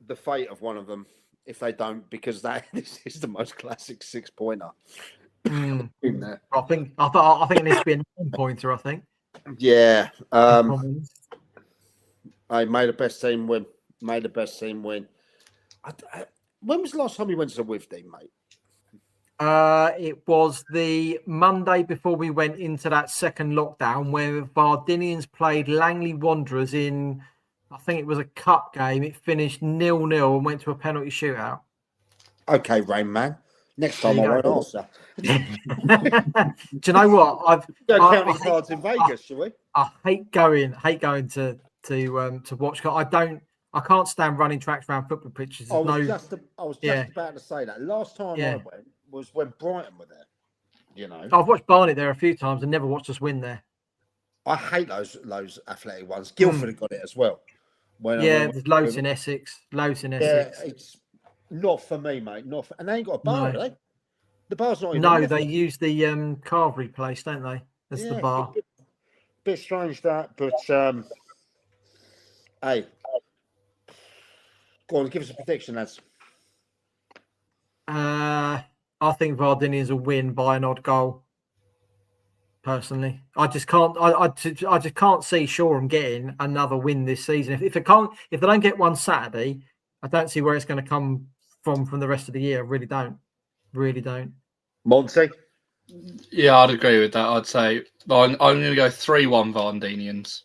the fate of one of them if they don't, because this is the most classic 6-pointer in there.
I think it needs to be a 9-pointer. I think.
Yeah. I made the best team win. When was the last time you went to the Withdean, mate?
It was the Monday before we went into that second lockdown, where Vardinians played Langley Wanderers in, I think it was a cup game. It finished 0-0 and went to a penalty shootout.
Okay, Rain Man. Next time I won't answer.
Do you know what?
I've count the cards in Vegas, shall we?
I hate going to watch. I can't stand running tracks around football pitches.
I was just about to say that. Last time I went was when Brighton were there.
I've watched Barnet there a few times and never watched us win there.
I hate those athletic ones. Guildford have got it as well.
There's loads in Essex.
Yeah, it's not for me, mate. And they ain't got a bar, do they? The bar's not even.
No, they use the carvery place, don't they? As the bar.
Bit strange that, but hey, go on, give us a prediction, lads.
I think Vardinians will win by an odd goal. Personally, I just can't. I just can't see Shoreham getting another win this season. If they don't get one Saturday, I don't see where it's going to come from the rest of the year. I really don't. Really don't.
Monty?
Yeah, I'd agree with that. I'd say I'm going to go 3-1 Vardinians.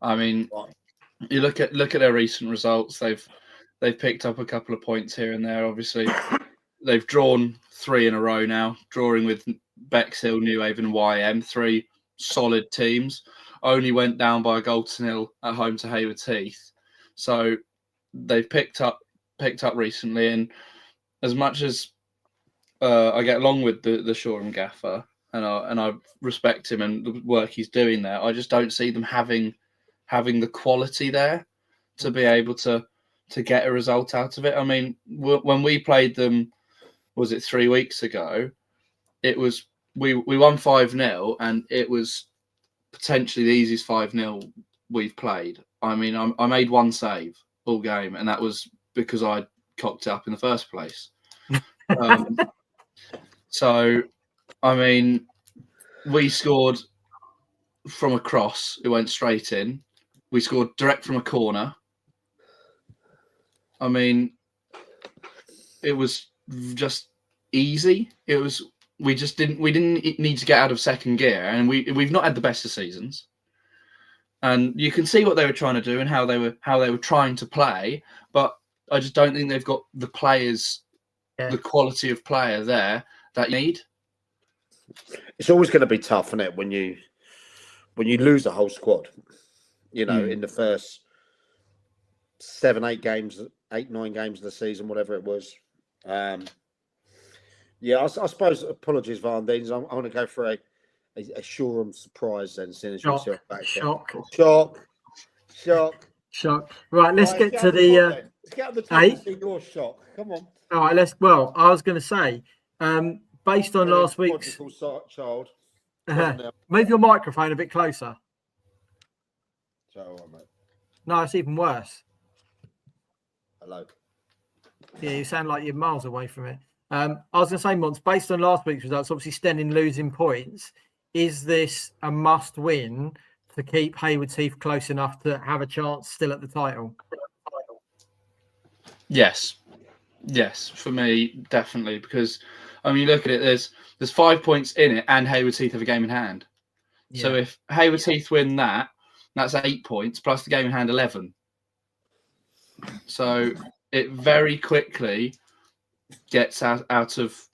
I mean, you look at their recent results. They've picked up a couple of points here and there. Obviously, they've drawn 3 in a row now, drawing with Bexhill, New Haven, YM, 3 solid teams. Only went down by a goal to nil at home to Haywards Heath. So they've picked up recently. And as much as I get along with the Shoreham gaffer, and I respect him and the work he's doing there, I just don't see them having the quality there to be able to get a result out of it. I mean, when we played them, was it 3 weeks ago? It was we won 5-0, and it was potentially the easiest 5-0 we've played. I mean, I made 1 save all game, and that was because I cocked it up in the first place. So, I mean, we scored from a cross; it went straight in. We scored direct from a corner. I mean, it was just easy. We didn't need to get out of second gear, and we've not had the best of seasons. And you can see what they were trying to do and how they were trying to play, but I just don't think they've got the players, the quality of player there that you need.
It's always going to be tough, isn't it, when you lose a whole squad? You know, in the first 7-8 games, 8-9 games of the season, whatever it was. Yeah, I suppose. Apologies, Vardinians. I'm going to go for a Shoreham surprise then. Shock. Right,
let's get to the.
Let's get on the table and see your shock. Come on.
All right, Well, I was going to say, based on last week's.
Child.
Move your microphone a bit closer.
Mate.
No, it's even worse.
Hello.
Yeah, you sound like you're miles away from it. I was going to say, Mons, based on last week's results, obviously Steyning losing points, is this a must-win to keep Haywards Heath close enough to have a chance still at the title?
Yes, for me, definitely. Because I mean, you look at it. There's 5 points in it, and Haywards Heath have a game in hand. Yeah. So if Haywards Heath win that, that's 8 points plus the game in hand 11. So it very quickly gets out of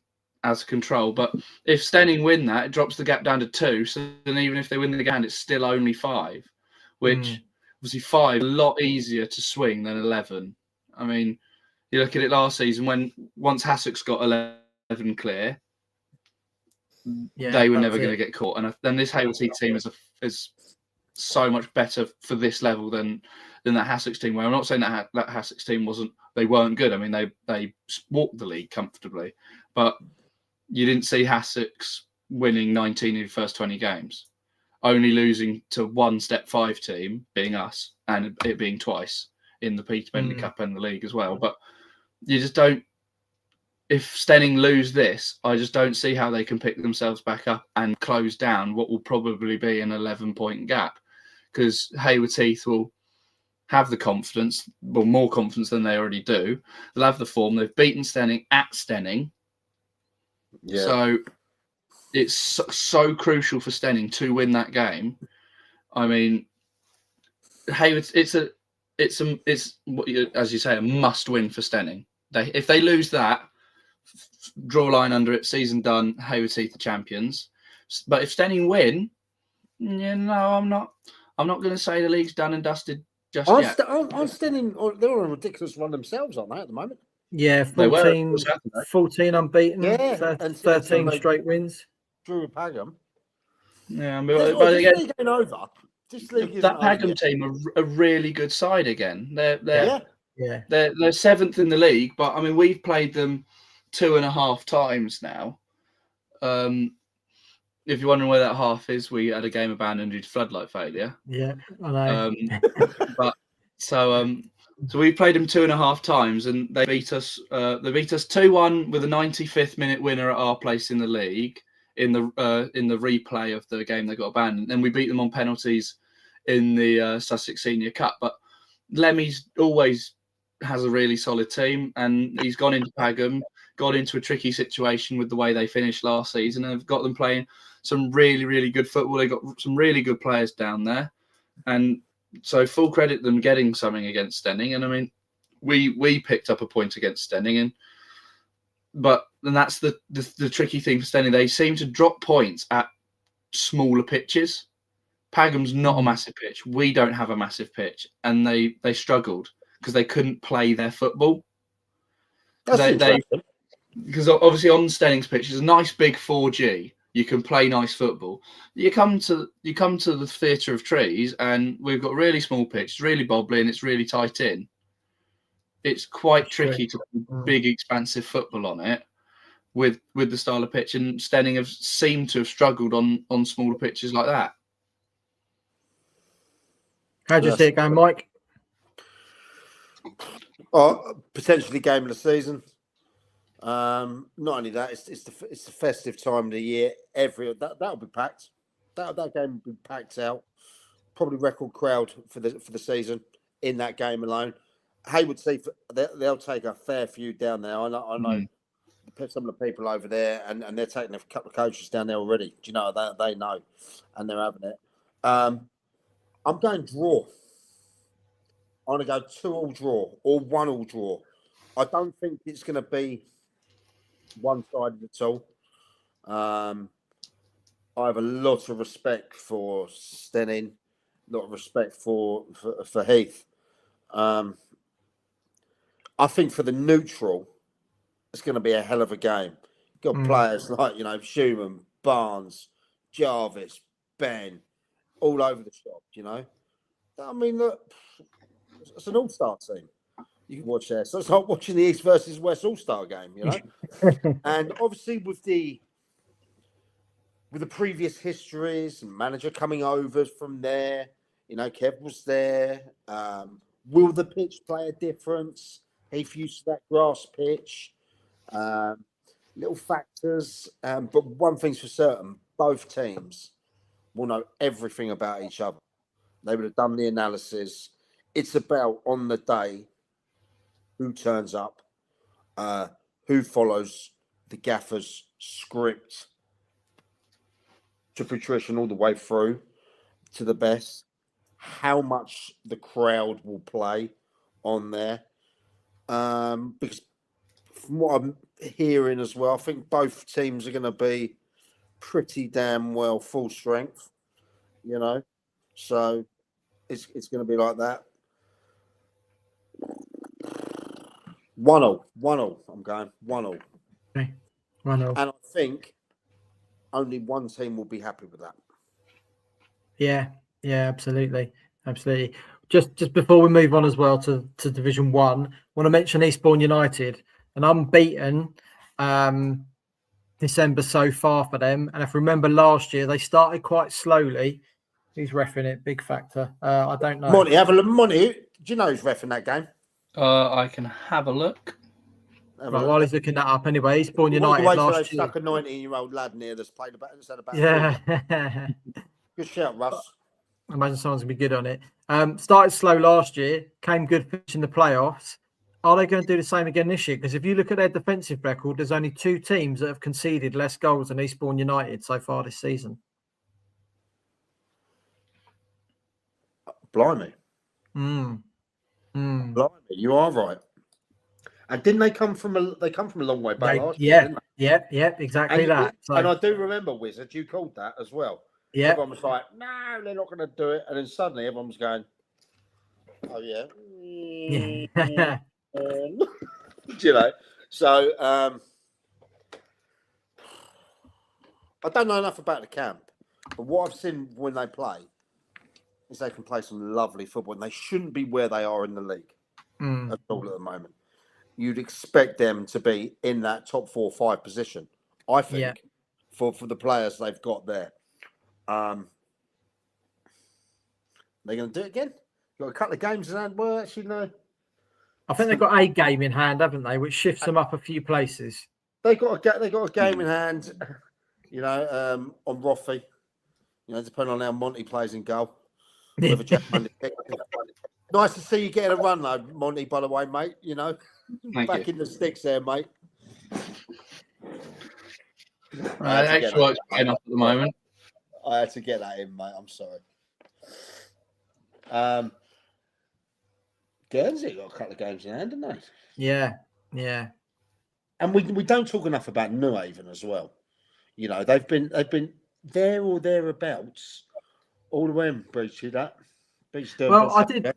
control. But if Steyning win that, it drops the gap down to 2. So then even if they win the game, it's still only 5, which obviously 5 a lot easier to swing than 11. I mean, you look at it last season once Hassocks got 11 clear, they were never going to get caught. And then this Haywards Heath team is so much better for this level than that Hassocks team. Where I'm not saying that Hassocks team weren't good. I mean, they walked the league comfortably, but you didn't see Hassocks winning 19 in the first 20 games, only losing to one Step 5 team, being us, and it being twice in the Peter Bentley Cup and the league as well. But you just don't. If Steyning lose this, I just don't see how they can pick themselves back up and close down what will probably be an 11-point gap, because Haywards Heath will have the confidence, well, more confidence than they already do. They'll have the form. They've beaten Steyning at Steyning. Yeah. So it's so crucial for Steyning to win that game. I mean, Haywards, it's as you say, a must-win for Steyning. If they lose that, draw a line under it, season done, Haywards Heath the champions. But if Steyning win, I'm not going to say the league's done and dusted just yet.
Aren't Steyning, they're on a ridiculous run themselves, aren't they, at the moment?
Yeah, 14 unbeaten,
yeah,
13 straight wins.
Drew Pagham.
Yeah, but again,
league ain't over. This league
that Pagham team are a really good side again. They're 7th in the league, but I mean, we've played them 2.5 times now, if you're wondering where that half is, we had a game abandoned due to floodlight failure.
Yeah, I know.
But so we played them 2.5 times, and they beat us. They beat us 2-1 with a 95th minute winner at our place in the league in the replay of the game they got abandoned. Then we beat them on penalties in the Sussex Senior Cup. But Lemmy's always has a really solid team, and he's gone into Pagham, got into a tricky situation with the way they finished last season, and have got them playing some really, really good football. They got some really good players down there, and so full credit them getting something against Steyning. And I mean, we picked up a point against Steyning, but that's the tricky thing for Steyning. They seem to drop points at smaller pitches. Pagham's not a massive pitch. We don't have a massive pitch, and they struggled because they couldn't play their football. Because obviously on Steyning's pitch is a nice big 4G. You can play nice football. You come to the Theatre of Trees, and we've got a really small pitch. It's really bobbly, and it's really tight in. It's quite tricky to play big, expansive football on it with the style of pitch. And Steyning have seemed to have struggled on smaller pitches like that.
How do you see it going, Mike?
Potentially game of the season. Not only that, it's the festive time of the year. That'll be packed. That game will be packed out. Probably record crowd for the season in that game alone. Haywood Seaford, they'll take a fair few down there. I know some of the people over there, and they're taking a couple of coaches down there already. Do you know they know, and they're having it. I'm going draw. I'm going to go 2-2 draw or 1-1 draw. I don't think it's going to be one-sided at all. I have a lot of respect for Steyning, a lot of respect for Heath. I think for the neutral, it's going to be a hell of a game. You've got players like, Schumann, Barnes, Jarvis, Ben, all over the shop, I mean, look, it's an all-star team. You can watch there. So it's like watching the East versus West all-star game, And obviously with the previous histories, manager coming over from there, Kev was there. Will the pitch play a difference? Heath used to that grass pitch. Little factors. But one thing's for certain, both teams will know everything about each other. They would have done the analysis. It's about on the day who turns up, who follows the gaffer's script to fruition all the way through to the best, how much the crowd will play on there. Because from what I'm hearing as well, I think both teams are going to be pretty damn well full strength, so it's going to be like that. 1-0. I'm going 1-0.
Okay. 1-0.
And I think only one team will be happy with that.
Yeah, absolutely. Just before we move on as well to Division 1, I want to mention Eastbourne United, an unbeaten December so far for them. And if I remember last year, they started quite slowly. Who's reffing it? Big factor. I don't know.
Monty, have a look. Monty, do you know who's reffing that game?
I can have a look.
While he's looking that up, anyway, Eastbourne United last year.
Stuck a 19-year-old lad near that's played about. That's had about.
Yeah.
Good shout, Russ.
I imagine someone's gonna be good on it. Started slow last year, came good finish in the playoffs. Are they going to do the same again this year? Because if you look at their defensive record, there's only 2 teams that have conceded less goals than Eastbourne United so far this season.
Blimey. Blimey, you are right. And didn't they come from a long way back last year? Didn't they?
Yeah, exactly
and
that.
And I do remember, Wizard, you called that as well.
Yeah.
Everyone was like, no, they're not going to do it. And then suddenly everyone was going, oh, yeah. So I don't know enough about the camp, but what I've seen when they play is they can play some lovely football, and they shouldn't be where they are in the league at all at the moment. You'd expect them to be in that top 4 or 5 position, I think, for the players they've got there. They're going to do it again. Got a couple of games in hand. Well, actually, no.
I think they've got a game in hand, haven't they, which shifts them up a few places.
They got a game in hand, you know, on Roffey. You know, depending on how Monty plays in goal. Nice to see you getting a run, though, Monty. By the way, mate. You know, back in the sticks there, mate.
Extra work's paying off at the moment.
I had to get that in, mate. I'm sorry. Guernsey got a couple of games in hand, didn't they?
Yeah.
And we don't talk enough about New Haven as well. You know, they've been there or thereabouts all the way in Breachy.
Well, I did.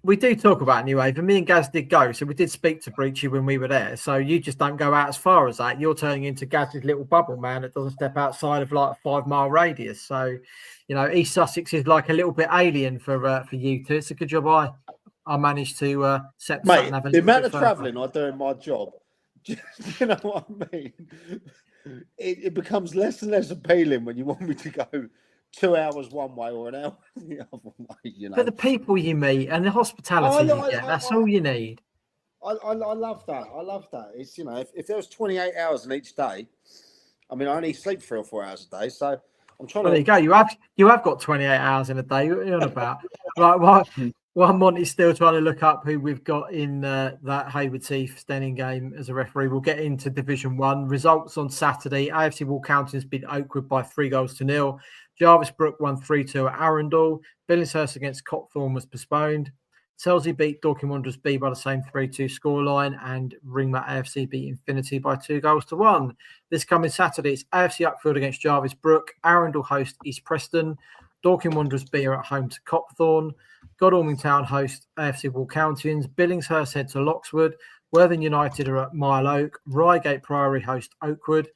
We do talk about New Haven. Me and Gaz did go, so we did speak to Breachy when we were there. So you just don't go out as far as that. You're turning into Gaz's little bubble, man, that doesn't step outside of like a 5-mile radius. So, you know, East Sussex is like a little bit alien for you two. It's a good job I managed to set
mate, the amount of travelling I do in my job, you know what I mean? It becomes less and less appealing when you want me to go 2 hours one way or an hour the other way, you know.
But the people you meet and the hospitality you get, that's all you need.
I love that. I love that. It's, you know, if there was 28 hours in each day, I mean, I only sleep 3 or 4 hours a day, so I'm trying to...
There you go. You have got 28 hours in a day. What are you on about? Right, while Monty's still trying to look up who we've got in that Hayward Heath Stenning game as a referee, we'll get into Division 1. Results on Saturday. AFC Walcounton's beat Oakwood by 3-0. Jarvis Brook won 3-2 at Arundel. Billingshurst against Copthorne was postponed. Selsey beat Dorking Wanderers B by the same 3-2 scoreline, and Ringmer AFC beat Infinity by 2-1. This coming Saturday, it's AFC Uckfield against Jarvis Brook. Arundel host East Preston. Dorking Wanderers B are at home to Copthorne. Godalming Town host AFC Walcountians. Billingshurst head to Loxwood. Worthing United are at Mile Oak. Reigate Priory host Oakwood.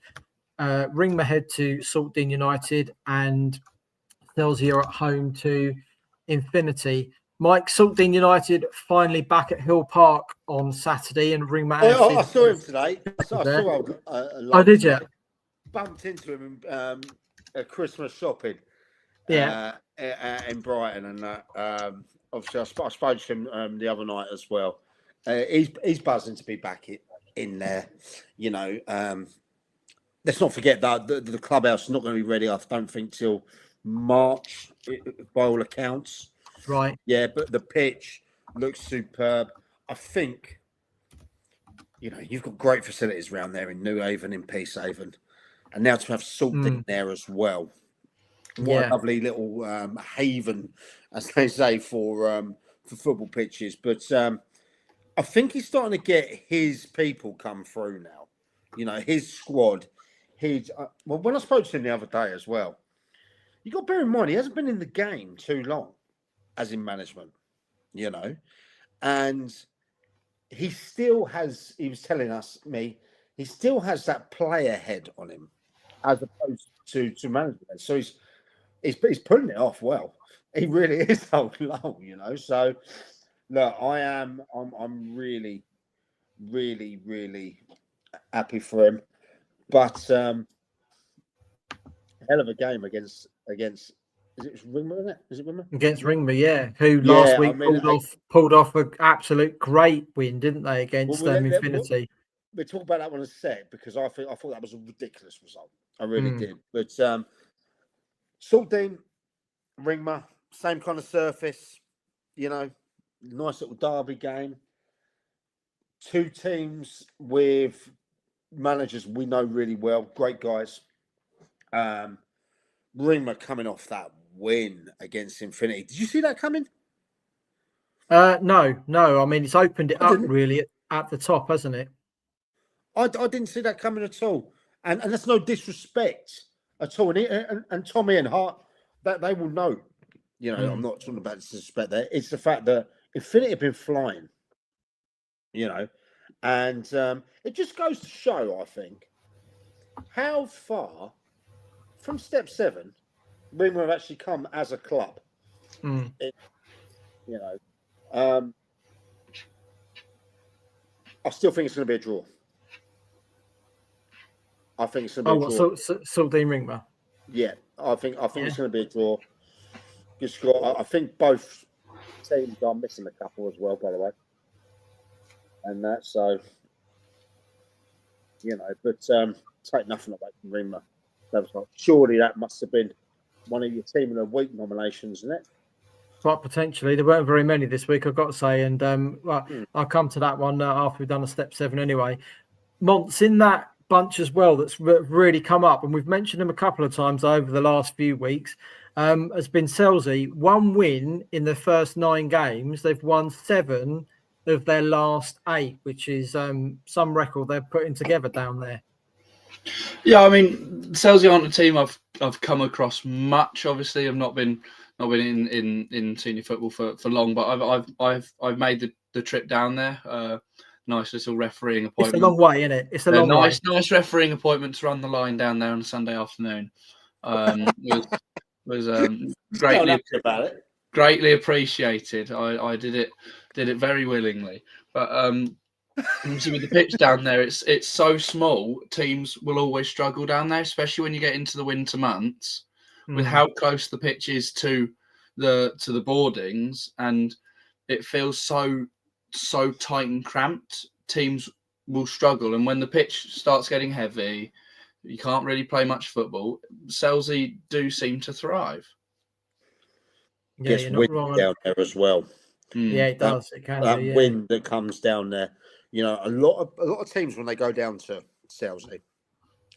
Ringmer head to Saltdean United, and Selsey are at home to Infinity. Mike, Saltdean United finally back at Hill Park on Saturday, and Ringmer.
I saw him today.
Did you?
Bumped into him at Christmas shopping.
Yeah.
In Brighton, and obviously I spoke to him the other night as well. He's buzzing to be back in there. You know, let's not forget that the clubhouse is not going to be ready, I don't think, till March, by all accounts.
Right.
Yeah, but the pitch looks superb. I think, you know, you've got great facilities around there in New Haven, in Peacehaven, and now to have Saltdean there as well. What a lovely little haven, as they say, for football pitches. But I think he's starting to get his people come through now. You know, his squad. Well, when I spoke to him the other day as well, you got to bear in mind he hasn't been in the game too long, as in management. You know, and he still has. He was telling he still has that player head on him, as opposed to management. So he's putting it off well. He really is holding low, you know. So look, I'm really, really, really happy for him. But hell of a game against is it Ringmer, isn't it? Is it Ringmer?
Against Ringmer, yeah. Who last week pulled off an absolute great win, didn't they, against Infinity?
We'll talk about that one in a sec, because I thought that was a ridiculous result. I really did. But Saltdean, Ringmer, same kind of surface, you know, nice little derby game. 2 teams with managers we know really well, great guys. Ringmer coming off that win against Infinity. Did you see that coming?
No. I mean, it's opened it up really at the top, hasn't it?
I didn't see that coming at all. And that's no disrespect at all. And Tommy and Hart, that they will know. You know, I'm not talking about disrespect there. It's the fact that Infinity have been flying, you know, and it just goes to show, I think, how far from step 7 Ringmer have actually come as a club. You know, I still think it's going to be a draw. I think it's going to be a draw.
Saltine Ringmer.
Yeah, I think it's going to be a draw. I think both teams are missing a couple as well, by the way. And that, so, but take nothing away from Ringmer. Surely that must have been one of your Team of the Week nominations, isn't it?
Quite potentially. There weren't very many this week, I've got to say. And I'll come to that one after we've done a step 7 anyway. Mont's in that bunch as well that's really come up, and we've mentioned them a couple of times over the last few weeks, has been Selsey. 1 win in the first 9 games. They've won 7 of their last 8, which is some record they're putting together down there.
Yeah, I mean, Selsey aren't a team I've come across much. Obviously, I've not been in senior football for long, but I've made the trip down there. Nice little refereeing appointment.
It's a long way, isn't it? It's a long way.
Nice refereeing appointment to run the line down there on a Sunday afternoon. Was greatly appreciated. I did it very willingly, but obviously with the pitch down there, it's so small. Teams will always struggle down there, especially when you get into the winter months, with how close the pitch is to the boardings, and it feels so tight and cramped. Teams will struggle, and when the pitch starts getting heavy, you can't really play much football. Selsey do seem to thrive.
Yeah,
gets wind down there as well.
Yeah, it does. It can
that
do, yeah.
wind that comes down there. A lot of teams when they go down to Selsey.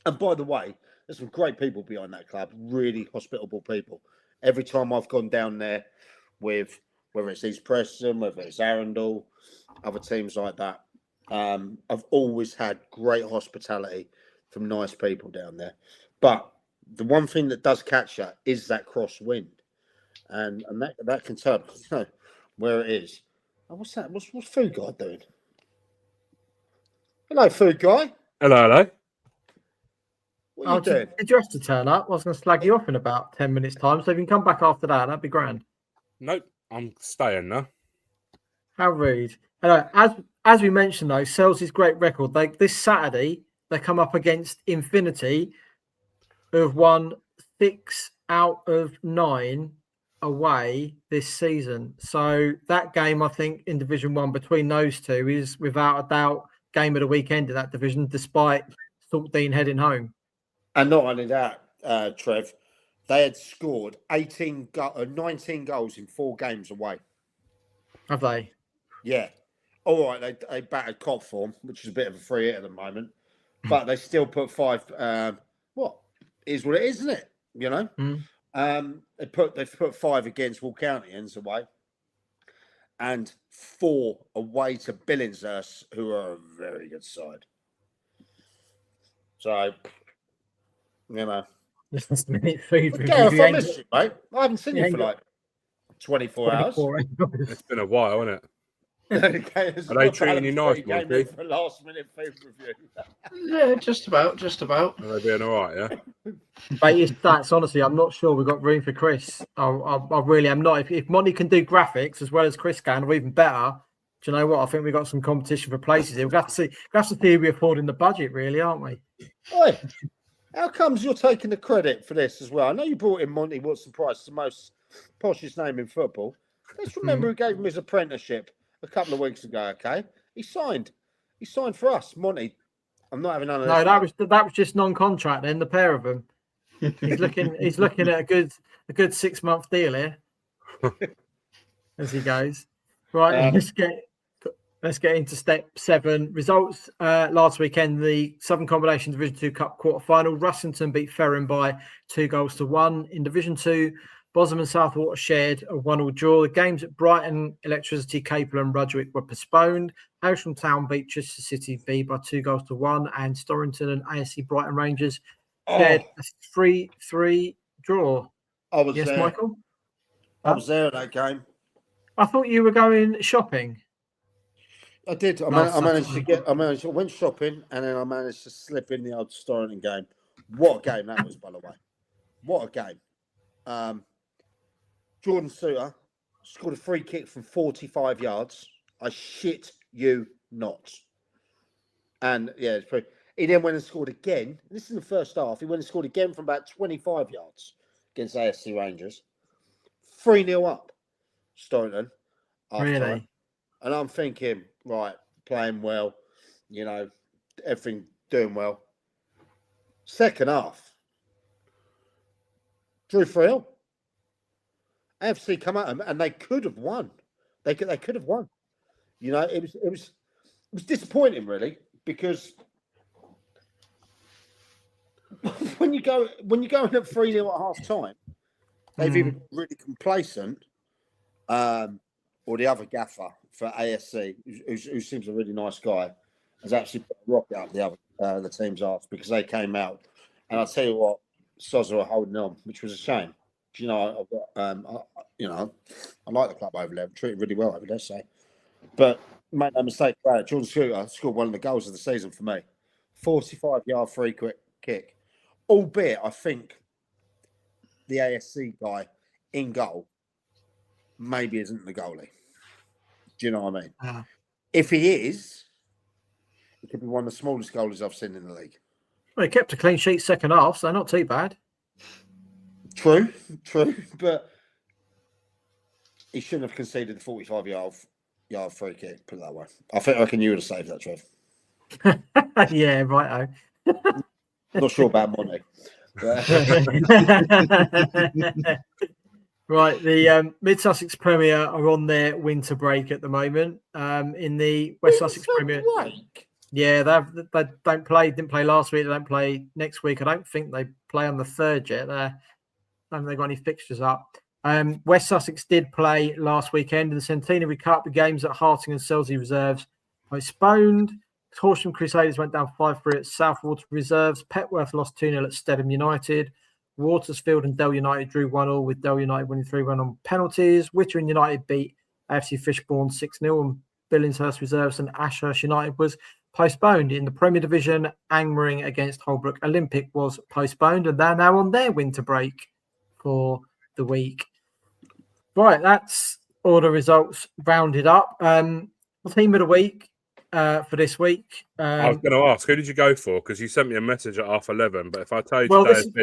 And by the way, there's some great people behind that club. Really hospitable people. Every time I've gone down there with whether it's East Preston, whether it's Arundel, other teams like that, I've always had great hospitality from nice people down there. But the one thing that does catch you is that crosswind, and that can turn where it is. Oh, what's that? What's Food Guy doing? Hello, Food Guy.
Hello.
What are you doing?
Did you have to turn up? I was going to slag you off in about 10 minutes' time, so if you can come back after that, that'd be grand.
Nope, I'm staying now.
How rude. As we mentioned, though, Selsey's great record. This Saturday, they come up against Infinity, who have won 6 out of 9 away this season. So that game, I think, in Division 1 between those two is without a doubt game of the weekend in that division, despite Saltine heading home.
And not only that, Trev, they had scored 19 goals in 4 games away.
Have they?
Yeah. All right, they battered Copthorne, which is a bit of a free hit at the moment, but they still put 5. What is what it is, isn't it? They've put 5 against Walcountians away, and 4 away to Billingshurst, who are a very good side. So,
Last minute food
Gareth, I missed you, mate. I haven't seen you for like 24 hours.
It's been a while, hasn't it?
Okay,
are they treating you nice, Monty?
For last minute food review.
Yeah, just about.
Are they doing all right? Yeah.
But it's stats, honestly, I'm not sure we've got room for Chris. I really am not. If Monty can do graphics as well as Chris can, or even better, do you know what? I think we've got some competition for places here. We'll have to see if we're affording the budget, really, aren't we?
Oi, how comes you're taking the credit for this as well? I know you brought in Monty Watson-Price, the most poshest name in football. Let's remember who gave him his apprenticeship a couple of weeks ago, okay? He signed for us, Monty. I'm not having none of this.
No, that was just non-contract then, the pair of them. He's looking at a good 6-month deal here. As he goes. Right, let's get into step 7. Results last weekend, the Southern Combination Division 2 Cup quarter-final. Russington beat Ferren by 2-1. In Division 2, Bosham and Southwater shared a 1-1 draw. The games at Brighton, Electricity, Capel and Rudgwick were postponed. Aylsham Town beat Chester City B by 2-1, and Storrington and ASC Brighton Rangers shared a 3-3 draw.
I was
yes,
there.
Michael?
I was there at that game.
I thought you were going shopping.
I did. I went shopping, and then I managed to slip in the old Storrington game. What a game that was, by the way. What a game. Jordan Suter scored a free kick from 45 yards. I shit you not. And yeah, it's pretty. He then went and scored again. This is the first half. He went and scored again from about 25 yards against ASC Rangers. 3-0 up, Staunton.
Really?
And I'm thinking, right, playing well, you know, everything doing well. Second half, drew 3-0. AFC come at them, and they could have won. They could have won. You know, it was disappointing, really, because when you go in at 3-0 at half time, they've either been really complacent, or the other gaffer for ASC, who seems a really nice guy, has actually put a rocket up the team's arse because they came out, and I'll tell you what, Soz were holding on, which was a shame. You know, I've got, I like the club over there. I'm treated really well over there, say. But make no mistake about it, Jordan Scooter scored one of the goals of the season for me. 45-yard free quick kick. Albeit, I think the ASC guy in goal maybe isn't the goalie. Do you know what I mean? If he is, he could be one of the smallest goalies I've seen in the league.
Well, he kept a clean sheet second half, so not too bad.
True, but he shouldn't have conceded the 45-yard free kick, put it that way. I reckon you would have saved that, Trev.
Yeah, righto.
Not sure about money.
Right, the Mid Sussex Premier are on their winter break at the moment. In the West Sussex Premier, yeah, they don't play. Didn't play last week. They don't play next week. I don't think they play on the 3rd yet. Haven't they got any fixtures up? West Sussex did play last weekend in the Centenary Cup. The games at Harting and Selsey Reserves postponed. Horsham Crusaders went down 5-3 at Southwater Reserves. Petworth lost 2-0 at Stedham United. Watersfield and Dell United drew 1-1, with Dell United winning 3-1 on penalties. Wittering United beat AFC Fishbourne 6-0, and Billingshurst Reserves and Ashurst United was postponed. In the Premier Division, Angmering against Holbrook Olympic was postponed, and they're now on their winter break for the week. Right, that's all the results rounded up. Team of the week for this week.
I was going to ask, who did you go for? Because you sent me a message at 11:30. But if I tell you,
this is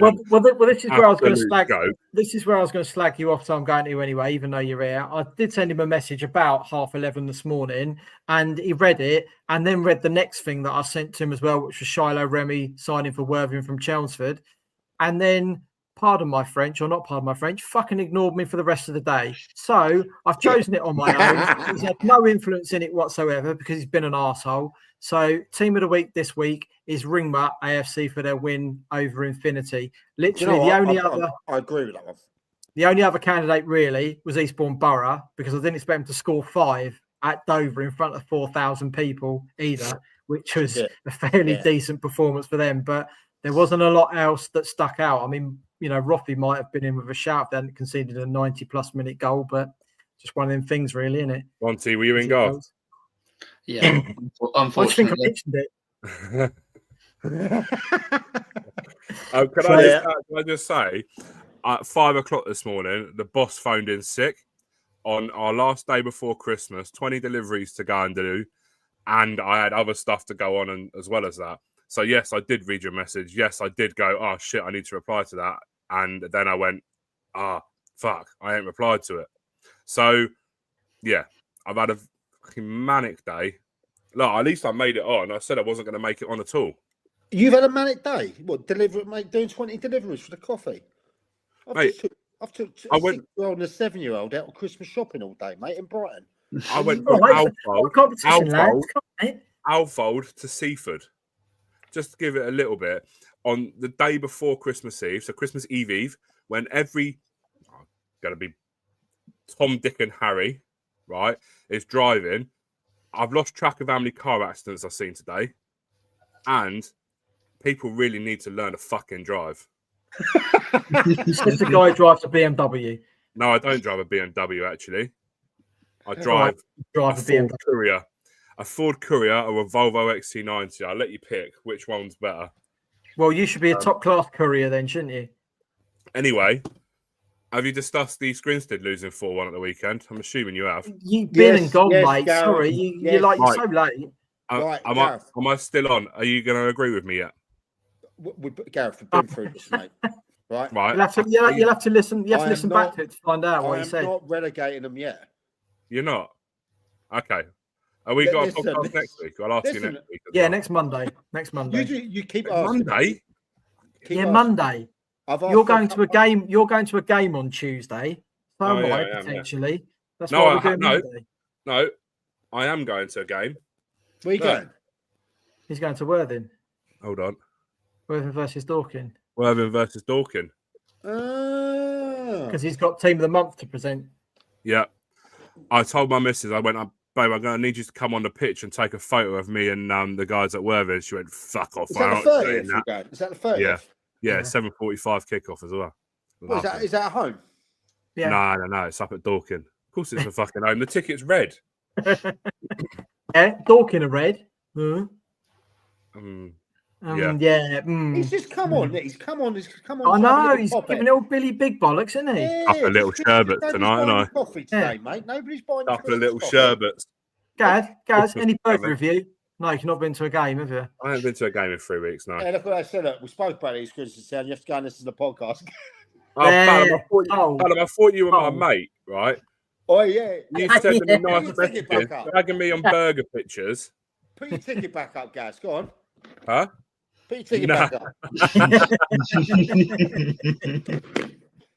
where I was going to slag.
Go.
This is where I was going to slag you off. So I'm going to anyway, even though you're here. I did send him a message about 11:30 this morning, and he read it, and then read the next thing that I sent to him as well, which was Shiloh Remy signing for Worthing from Chelmsford, and then, pardon my French, or not pardon my French, fucking ignored me for the rest of the day. So I've chosen it on my own. He's had no influence in it whatsoever because he's been an arsehole. So team of the week this week is Ringmutt AFC for their win over Infinity. Literally,
I agree with that one.
The only other candidate really was Eastbourne Borough, because I didn't expect him to score 5 at Dover in front of 4,000 people either, which was a fairly decent performance for them. But there wasn't a lot else that stuck out. I mean, you know, Roffey might have been in with a shout if they hadn't conceded a 90-plus minute goal, but just one of them things, really, isn't it?
Monty, were you in goal?
Yeah, unfortunately.
Can I just say, at 5 o'clock this morning, the boss phoned in sick on our last day before Christmas, 20 deliveries to go and do, and I had other stuff to go on and, as well as that. So, yes, I did read your message. Yes, I did go, oh, shit, I need to reply to that. And then I went, fuck, I ain't replied to it. So, yeah, I've had a fucking manic day. Look, at least I made it on. I said I wasn't going to make it on at all.
You've had a manic day? What, doing 20 deliveries for the coffee? I've took a 6-year-old and a 7-year-old out on Christmas shopping all day, mate, in Brighton.
I went from Alfold to Seaford. Just to give it a little bit, on the day before Christmas Eve, so Christmas Eve, when going to be Tom, Dick and Harry, right, is driving, I've lost track of how many car accidents I've seen today, and people really need to learn to fucking drive.
Since the guy drives a BMW.
No, I don't drive a BMW, actually. I drive a Ford Courier. A Ford Courier or a Volvo XC90. I'll let you pick which one's better.
Well, you should be a top-class courier then, shouldn't you?
Anyway, have you discussed the Grinstead losing 4-1 at the weekend? I'm assuming you have.
You've been and gone, mate. Sorry, you're so late.
Right,
am I still on? Are you going to agree with me yet?
Gareth, we've been through this, mate. Right.
You'll have to listen. You have to listen back to it to find out what he said.
I'm not relegating them yet.
You're not. Okay. Are we got a podcast next week? I'll ask you next week.
Yeah, next Monday. Next Monday.
You keep asking.
Monday.
Monday. You're going to a game. You're going to a game on Tuesday. So am I, potentially. Yeah. That's what we're doing Monday.
No, I am going to a game.
Where are you going?
He's going to Worthing.
Hold on.
Worthing versus Dorking.
Worthing versus Dorking.
Because he's got Team of the Month to present.
Yeah. I told my missus, I went, babe, I'm going to need you to come on the pitch and take a photo of me and the guys at Worthing. She went, fuck off.
Is that the 30th? Is that the 30th?
Yeah, 7:45 kickoff as well.
Is that at home?
Yeah.
No. It's up at Dorking. Of course it's a fucking home. The ticket's red.
Yeah, Dorking are red.
Yeah.
He's just come on. He's come on.
I know. He's giving all Billy big bollocks, isn't he?
Yeah,
up a little sherbet tonight, and I.
Coffee today, mate. Nobody's buying
up a little sherbet.
Gaz, any burger review? No, you've not been to a game, have you?
I haven't been to a game in 3 weeks now.
Yeah, look what I said. Look, we spoke about these Christmas and you have to go and listen to the podcast.
I thought you were my mate, right?
Oh, yeah.
You sent me nice messages, tagging me on burger pictures.
Put your ticket back up, Gaz. Go on.
Huh?
Put your ticket back up.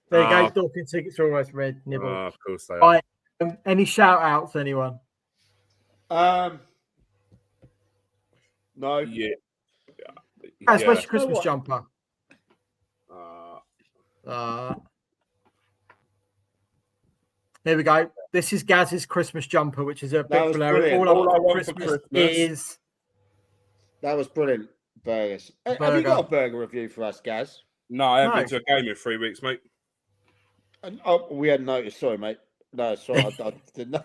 There you go. Dorking tickets are almost red. Nibble.
Of course they are.
Any shout outs, anyone?
No.
Yeah.
Gaz, where's your Christmas jumper? There we go. This is Gaz's Christmas jumper, which is a bit blurry. All I want for Christmas is.
That was brilliant. Burgers. Have you got a burger review for us, Gaz?
No, I haven't been to a game in 3 weeks, mate.
We hadn't noticed. Sorry, mate. No, sorry, I didn't know.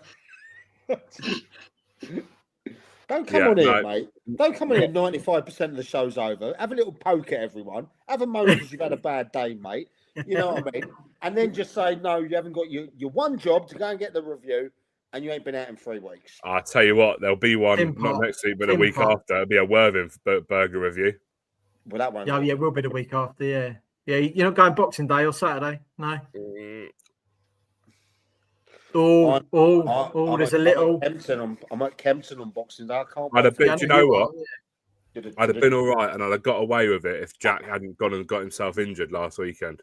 Don't come on here, mate. Don't come on here. 95% of the show's over. Have a little poke at everyone. Have a moan because you've had a bad day, mate. You know what I mean? And then just say, no, you haven't got your one job to go and get the review, and you ain't been out in 3 weeks.
I'll tell you what, there'll be one, not next week, but a week after. It'll be a Worthing burger review.
Well, that one.
Yeah, it will be the week after, yeah. Yeah, you're not going Boxing Day or Saturday? No? There's a little.
I'm at Kempton on Boxing Day. I can't.
Do you know what? I'd have been all right, and I'd have got away with it if Jack hadn't gone and got himself injured last weekend.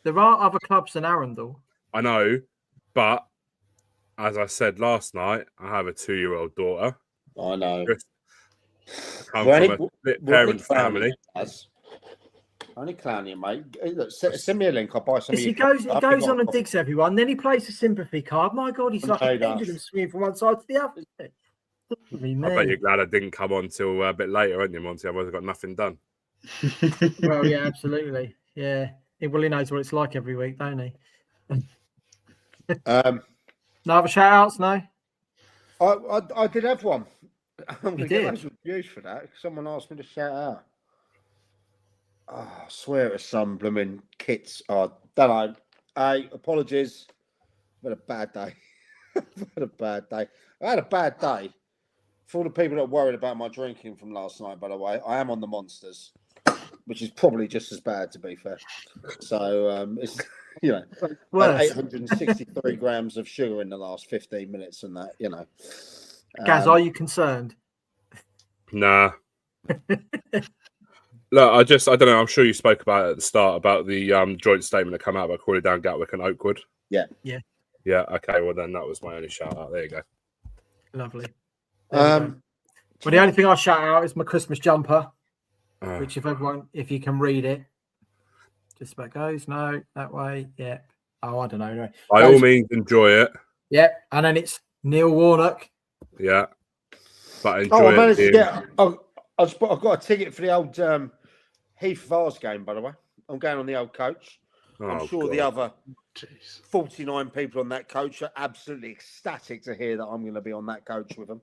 There are other clubs than Arundel.
I know, but as I said last night, I have a 2-year-old daughter.
I know.
Come from a split parent family.
Only clowning, mate. Look, send me a link. I'll buy some.
He goes on and digs everyone. Then he plays a sympathy card. My God, he's like a pendulum swinging from one side to the other.
I bet you're glad I didn't come on till a bit later, aren't you, Monty? Otherwise, I've got nothing done.
Well, yeah, absolutely. Yeah. He really knows what it's like every week, don't he? No other shout outs, no?
I did have one. I'm going to get loads of views for that. Someone asked me to shout out. Oh, I swear it's some blooming kits. Don't know. Apologies. I've had a bad day. I had a bad day. For all the people that are worried about my drinking from last night, by the way, I am on the monsters, which is probably just as bad, to be fair. So it's 863 grams of sugar in the last 15 minutes, and that
Gaz, are you concerned?
Nah. Look, I don't know. I'm sure you spoke about it at the start about the joint statement that came out about Crawley Down, Gatwick, and Oakwood.
Yeah.
Okay. Well, then that was my only shout out. There you go.
Lovely. Well, the only thing I shout out is my Christmas jumper, which if you can read it, just about goes. No, that way. Yeah. Oh, I don't know. Anyway,
by all means, enjoy it.
Yeah, and then it's Neil Warnock.
Yeah, but enjoy
I've got a ticket for the old Heath Vars game, by the way. I'm going on the old coach. I'm sure the other 49 people on that coach are absolutely ecstatic to hear that I'm going to be on that coach with them.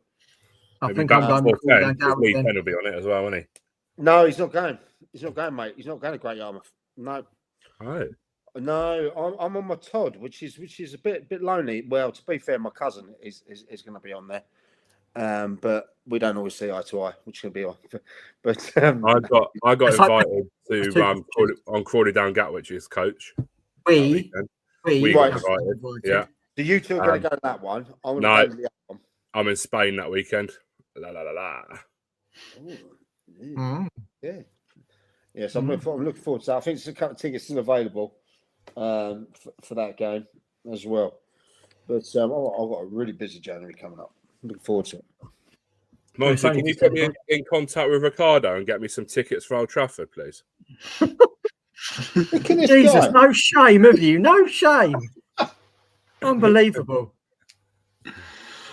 I think I'm going to
Lee Penn will be on it as well, won't he?
No, he's not going. He's not going, mate. He's not going to Great Yarmouth. No.
Oh.
No, I'm on my Todd, which is a bit lonely. Well, to be fair, my cousin is going to be on there. but we don't always see eye to eye, which can be on. But
I got
It's like-
invited to on Crawley Down Gatwich's coach.
We
Right.
got invited. Yeah.
So you two are going to go to that one. I'm going to
No.
go to the other one.
I'm in Spain that weekend. La la la la.
Mm.
Yeah. Yes, I'm looking forward to that. I think there's a couple of tickets still available for that game as well. But I've got a really busy January coming up. Looking forward to it.
Monty, can you put me in contact with Ricardo and get me some tickets for Old Trafford, please?
Jesus, no shame of you. No shame. Unbelievable.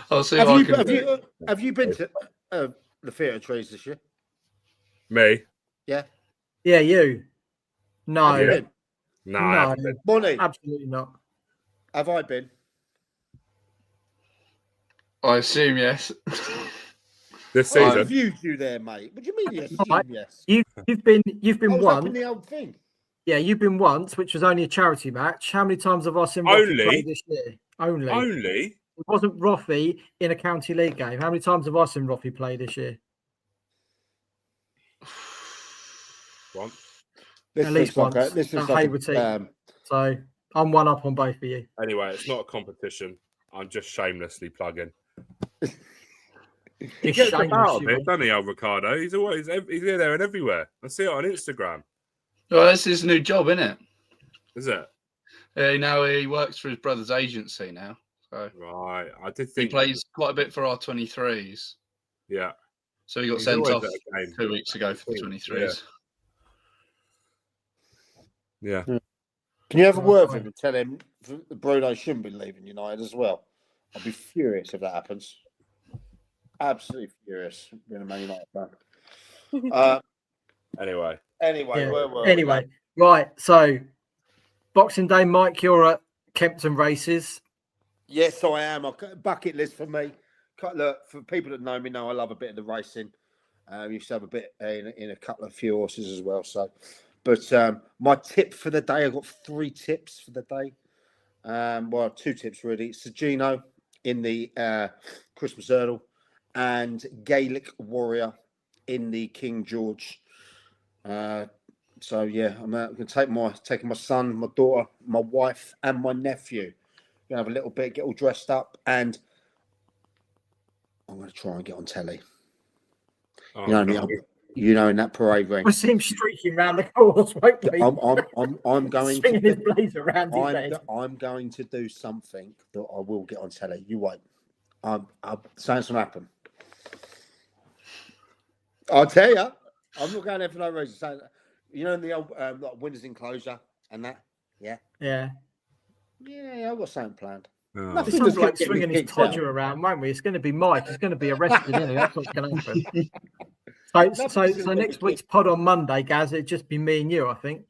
I'll see
have you been to the Theatre Trees this year?
Me?
Yeah.
Yeah, you. No.
Have you been?
No.
Monty,
Absolutely not.
have I been?
I assume yes.
This
I
season?
viewed you there, mate. What do you mean? Yes,
Right.
yes.
You've been
I was up in
once.
the old thing.
Yeah, you've been once, which was only a charity match. How many times have Austin Roffey played this year? Only. It wasn't Roffey in a county league game. How many times have Austin Roffey played this year?
Once.
At least once.
This looks like
Hayward team. So I'm one up on both of you.
Anyway, it's not a competition. I'm just shamelessly plugging.
He
gets about a bit, doesn't he, old Ricardo? He's here, there, and everywhere. I see it on Instagram.
Well, that's his new job, isn't it?
Is it?
Now he works for his brother's agency now. So
right, I did think
he plays quite a bit for our 23s.
Yeah.
So he got sent off 2 weeks ago for the 23s.
Yeah.
Can you have a word with him and tell him that Bruno shouldn't be leaving United as well? I'll be furious if that happens. Absolutely furious being a Man United fan.
Anyway,
Anyway, right. So, Boxing Day, Mike, you're at Kempton Races.
Yes, I am. Bucket list for me. Look, for people that know me now, I love a bit of the racing. Used to have a bit in a couple of few horses as well. So, but my tip for the day, I've got 3 tips for the day. Well, 2 tips really. Sagino in the Christmas Hurdle and Gaelic Warrior in the King George. So yeah, I'm going to taking my son, my daughter, my wife, and my nephew. Going to have a little bit, get all dressed up, and I'm going to try and get on telly. You know, in that parade ring.
We'll see him streaking around the course, won't we?
I'm going
swinging his blazer around his head.
I'm going to do something that I will get on telly. You wait. Something's going to happen. I'll tell you. I'm not going there for no reason. You know, in the old like windows enclosure and that. Yeah. I've got something planned.
It sounds like swinging his todger around, won't we? It's going to be Mike. He's going to be arrested, isn't he? That's what's going to happen. So next week's pod on Monday, Gaz, it'd just be me and you, I think.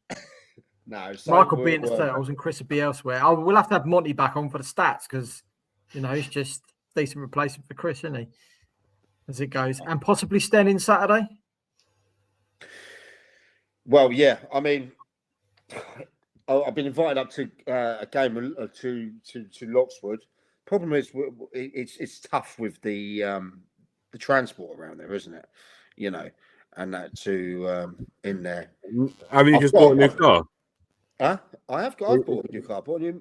No,
Mike will be in the Thurles and Chris will be elsewhere. We'll have to have Monty back on for the stats because, he's just a decent replacement for Chris, isn't he? As it goes. And possibly Sten in Saturday?
Well, yeah. I mean, I've been invited up to a game to Loxwood. Problem is, it's tough with the transport around there, isn't it? And that in there.
Have you just bought a new car?
Huh? I've bought a new car. Bought a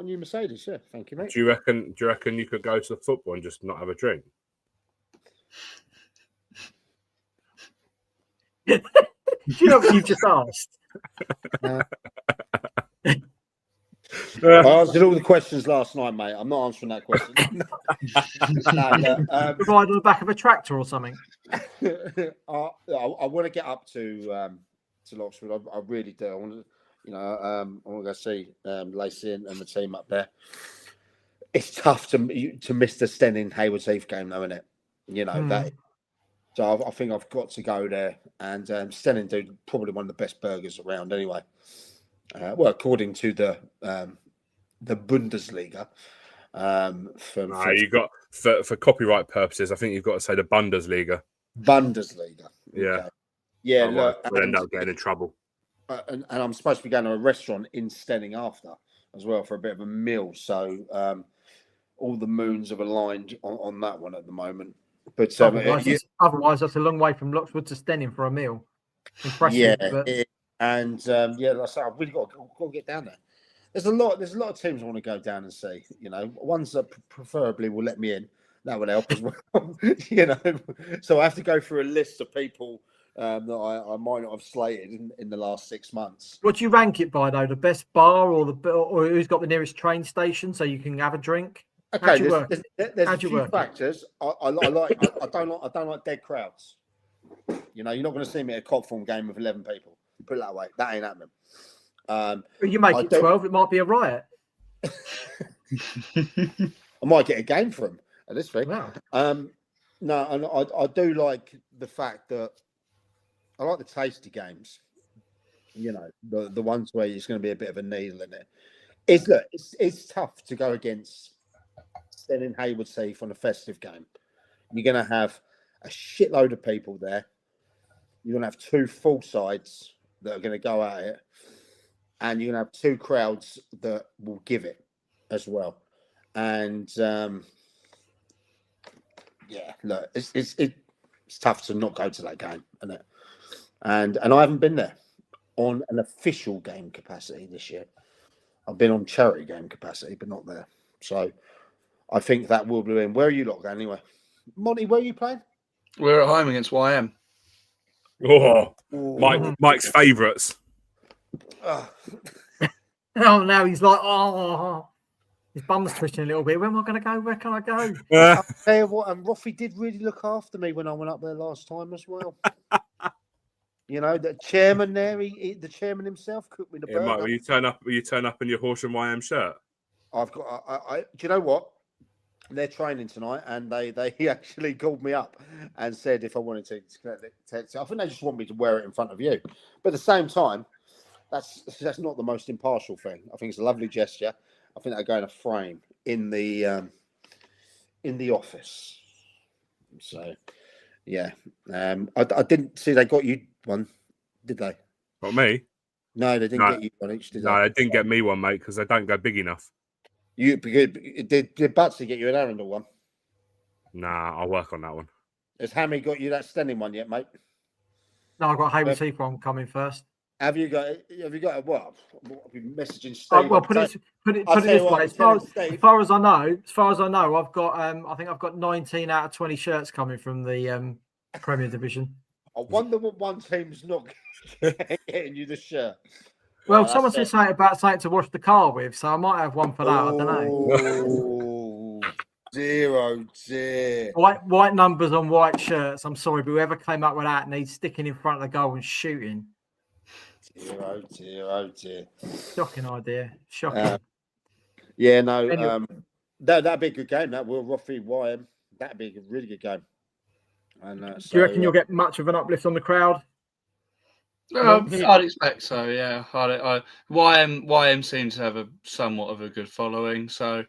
new Mercedes. Yeah, thank you, mate.
Do you reckon you could go to the football and just not have a drink?
Do you know what you've just asked?
I answered all the questions last night, mate. I'm not answering that question.
Provide on the back of a tractor or something.
I want to get up to Loxwood. I really do. I want to, I want to go see Lacey and the team up there. It's tough to miss the Sten Hayward Heath game, though, isn't it? That. So I think I've got to go there, and Sten do probably one of the best burgers around, anyway. Well, according to the Bundesliga.
You got for copyright purposes. I think you've got to say the Bundesliga.
Bundesliga.
Yeah.
Okay. Yeah. Look,
we'll end up getting in trouble.
And I'm supposed to be going to a restaurant in Stenning after as well for a bit of a meal. So all the moons have aligned on that one at the moment. But
otherwise, that's a long way from Loxwood to Stenning for a meal. Impressive.
Yeah,
but...
like I say, I've really got to get down there. There's a lot of teams I want to go down and see. Ones that preferably will let me in. That would help as well. So I have to go through a list of people that I might not have slated in the last 6 months.
What do you rank it by, though? The best bar or who's got the nearest train station so you can have a drink?
Okay, there's a few factors. I don't like dead crowds. You're not going to see me at a Copthorne game with 11 people. Put it that way. That ain't happening.
But you make it 12, it might be a riot.
I might get a game for them at this thing.
Wow.
No, and I do like the fact that I like the tasty games. The ones where it's going to be a bit of a needle in it. It's tough to go against Stenning Haywards Heath on a festive game. You're going to have a shitload of people there. You're going to have 2 full sides that are going to go at it. And you're going to have 2 crowds that will give it as well. And, look, it's tough to not go to that game, isn't it? And I haven't been there on an official game capacity this year. I've been on charity game capacity, but not there. So I think that will be in. Where are you lot going anyway? Monty, where are you playing?
We're at home against YM.
Oh, Mike's favourites.
Oh, now he's like, his bum's twitching a little bit. Where am I going to go? Where can I go?
I'll tell you what, and Roffy did really look after me when I went up there last time as well. The chairman there, the chairman himself cooked me the burger.
Mike, will you turn up in your Horsham YM shirt?
I've got. Do you know what? They're training tonight, and they actually called me up and said if I wanted to I think they just want me to wear it in front of you. But at the same time, that's not the most impartial thing. I think it's a lovely gesture. I think they're going to frame in the office. So, yeah. I didn't see they got you one, did they?
Not me.
No, they didn't get you one each, did they?
No, they didn't get me one, mate, because they don't go big enough.
Did Butsy get you an Arundel one?
Nah, I'll work on that one.
Has Hammy got you that Stenning one yet, mate?
No, I've got Haywards Heath one coming first.
Have you got what? I've been messaging Steve.
Well, put it this way. As far as I know, I've got I think I've got 19 out of 20 shirts coming from the Premier Division.
I wonder what one team's not getting you the shirt.
Well, someone said something about something to wash the car with, so I might have one for that. I don't know.
Dear.
White numbers on white shirts. I'm sorry, but whoever came up with that needs sticking in front of the goal and shooting.
Dear.
Shocking idea. Shocking.
That'd be a good game. That will Roffy YM. That'd be a really good game. And
do you reckon you'll get much of an uplift on the crowd?
I'd expect so. Yeah, YM seems to have somewhat of a good following, so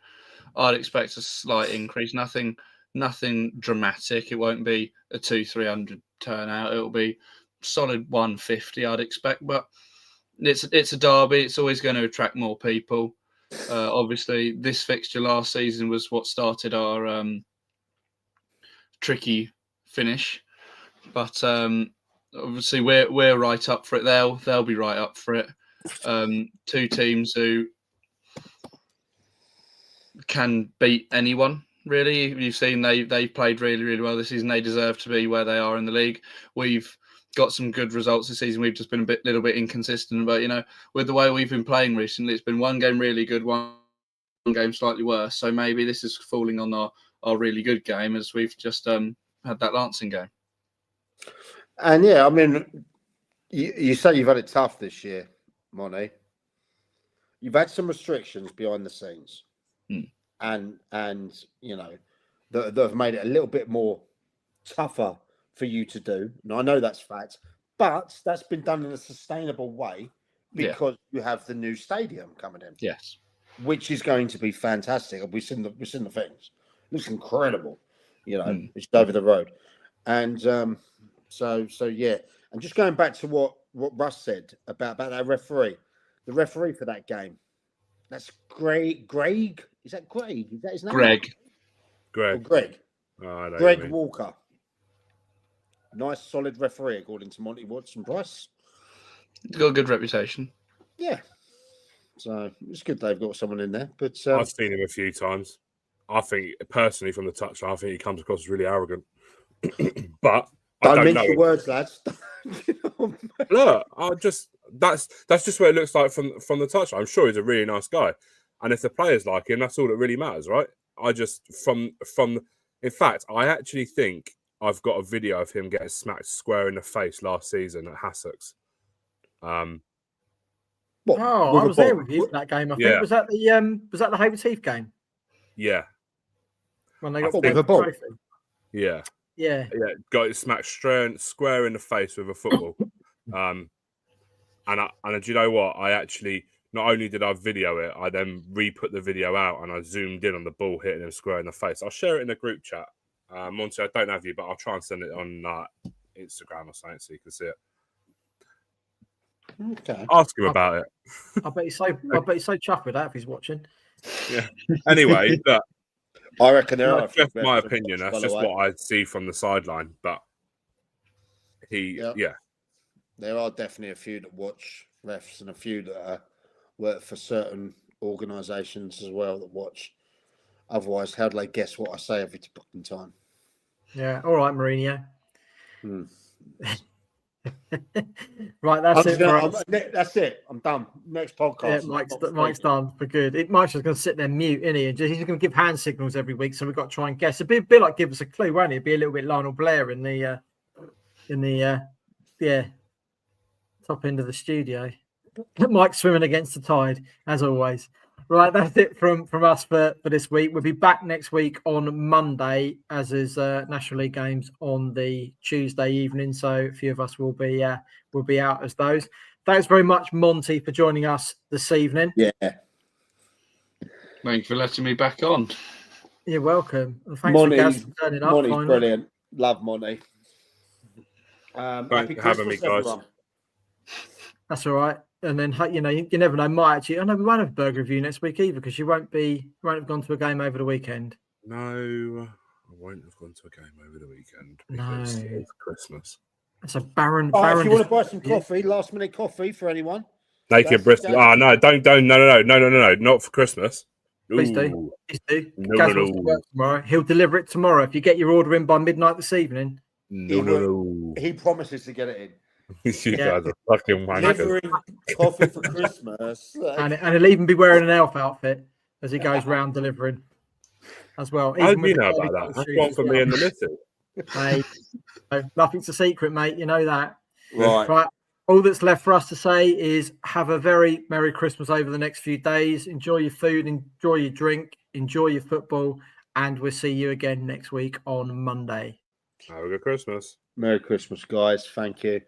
I'd expect a slight increase. Nothing dramatic. It won't be a 200-300 turnout. It'll be solid 150, I'd expect. But it's a derby. It's always going to attract more people. Obviously, this fixture last season was what started our tricky finish, but obviously we're right up for it. They'll be right up for it. 2 teams who can beat anyone. Really, you've seen they played really, really well this season. They deserve to be where they are in the league. We've got some good results this season. We've just been little bit inconsistent, but with the way we've been playing recently, it's been one game really good, one game slightly worse. So maybe this is falling on our really good game as we've just had that Lancing game.
And yeah, I mean, you say you've had it tough this year, Monty. You've had some restrictions behind the scenes, and that have made it a little bit more tougher for you to do. And I know that's fact, but that's been done in a sustainable way because you have the new stadium coming in.
Yes,
which is going to be fantastic. We've seen the things. It looks incredible. It's over the road, and so yeah. And just going back to what Russ said about that referee, the referee for that game, that's Greg. Is that Greg? Is that his name?
Greg.
Greg.
Oh, I know what
Greg
you mean.
Walker. Nice, solid referee, according to Monty Watson Price.
He's got a good reputation.
Yeah. So it's good they've got someone in there. But
I've seen him a few times. I think, personally, from the touchline, I think he comes across as really arrogant. But I
don't
don't
mince
know.
your words, lads.
Look, that's just what it looks like from the touchline. I'm sure he's a really nice guy, and if the players like him, that's all that really matters, right? I just in fact, I actually think I've got a video of him getting smacked square in the face last season at Sussex.
What,
Oh, I was there with you for that game. I think
Yeah.
was that the Hayward Heath game
Yeah,
when they got
with
the
a ball.
trophy?
yeah,
Yeah.
got smacked square in the face with a football. And do you know what? I actually, not only did I video it, I then re-put the video out and I zoomed in on the ball hitting him square in the face. I'll share it in the group chat. Monty, I don't have you, but I'll try and send it on Instagram or something so you can see it.
Okay.
Ask him about it.
I bet he's so chuffed with that if he's watching.
Yeah. Anyway, look,
I reckon there are.
that's just my opinion. That's just what I see from the sideline. But yeah.
There are definitely a few that watch refs and a few that work for certain organisations as well that watch. Otherwise, how do they guess what I say every fucking time?
Yeah. All right, Mourinho. Right,
that's it. I'm done. Next podcast.
Yeah, Mike's done for good. Mike's just going to sit there mute, isn't he? And he's going to give hand signals every week, so we've got to try and guess. It'd be a bit like give us a clue, won't it? It'd be a little bit Lionel Blair in the top end of the studio. Mike's swimming against the tide, as always. Right, that's it from us for this week. We'll be back next week on Monday, as is National League games on the Tuesday evening. So a few of us will be out as those. Thanks very much, Monty, for joining us this evening.
Yeah.
Thank you for letting me back on.
You're welcome. And thanks for Gaz for turning up.
Monty's brilliant. Love Monty.
Thanks for having me, guys.
Everyone.
That's all right. And then, you never know. Might actually, I know we won't have a burger review next week either because you won't have gone to a game over the weekend.
No, I won't have gone to a game over the weekend because it's Christmas.
That's a barren.
If you want to buy some coffee, last minute coffee for anyone.
Naked Bristol. Oh no! Don't! No! Not for Christmas.
Please do. Please do.
No,
Gaz wants to work tomorrow. He'll deliver it tomorrow if you get your order in by midnight this evening.
No.
He promises to get it in.
You guys are fucking wankers.
Delivering coffee for Christmas.
And he'll even be wearing an elf outfit as he goes round delivering as well.
How do you know about that? That's one for me and the missus.
Hey, nothing's a secret, mate. You know that.
Right.
All that's left for us to say is have a very Merry Christmas over the next few days. Enjoy your food, enjoy your drink, enjoy your football, and we'll see you again next week on Monday.
Have a good Christmas.
Merry Christmas, guys. Thank you.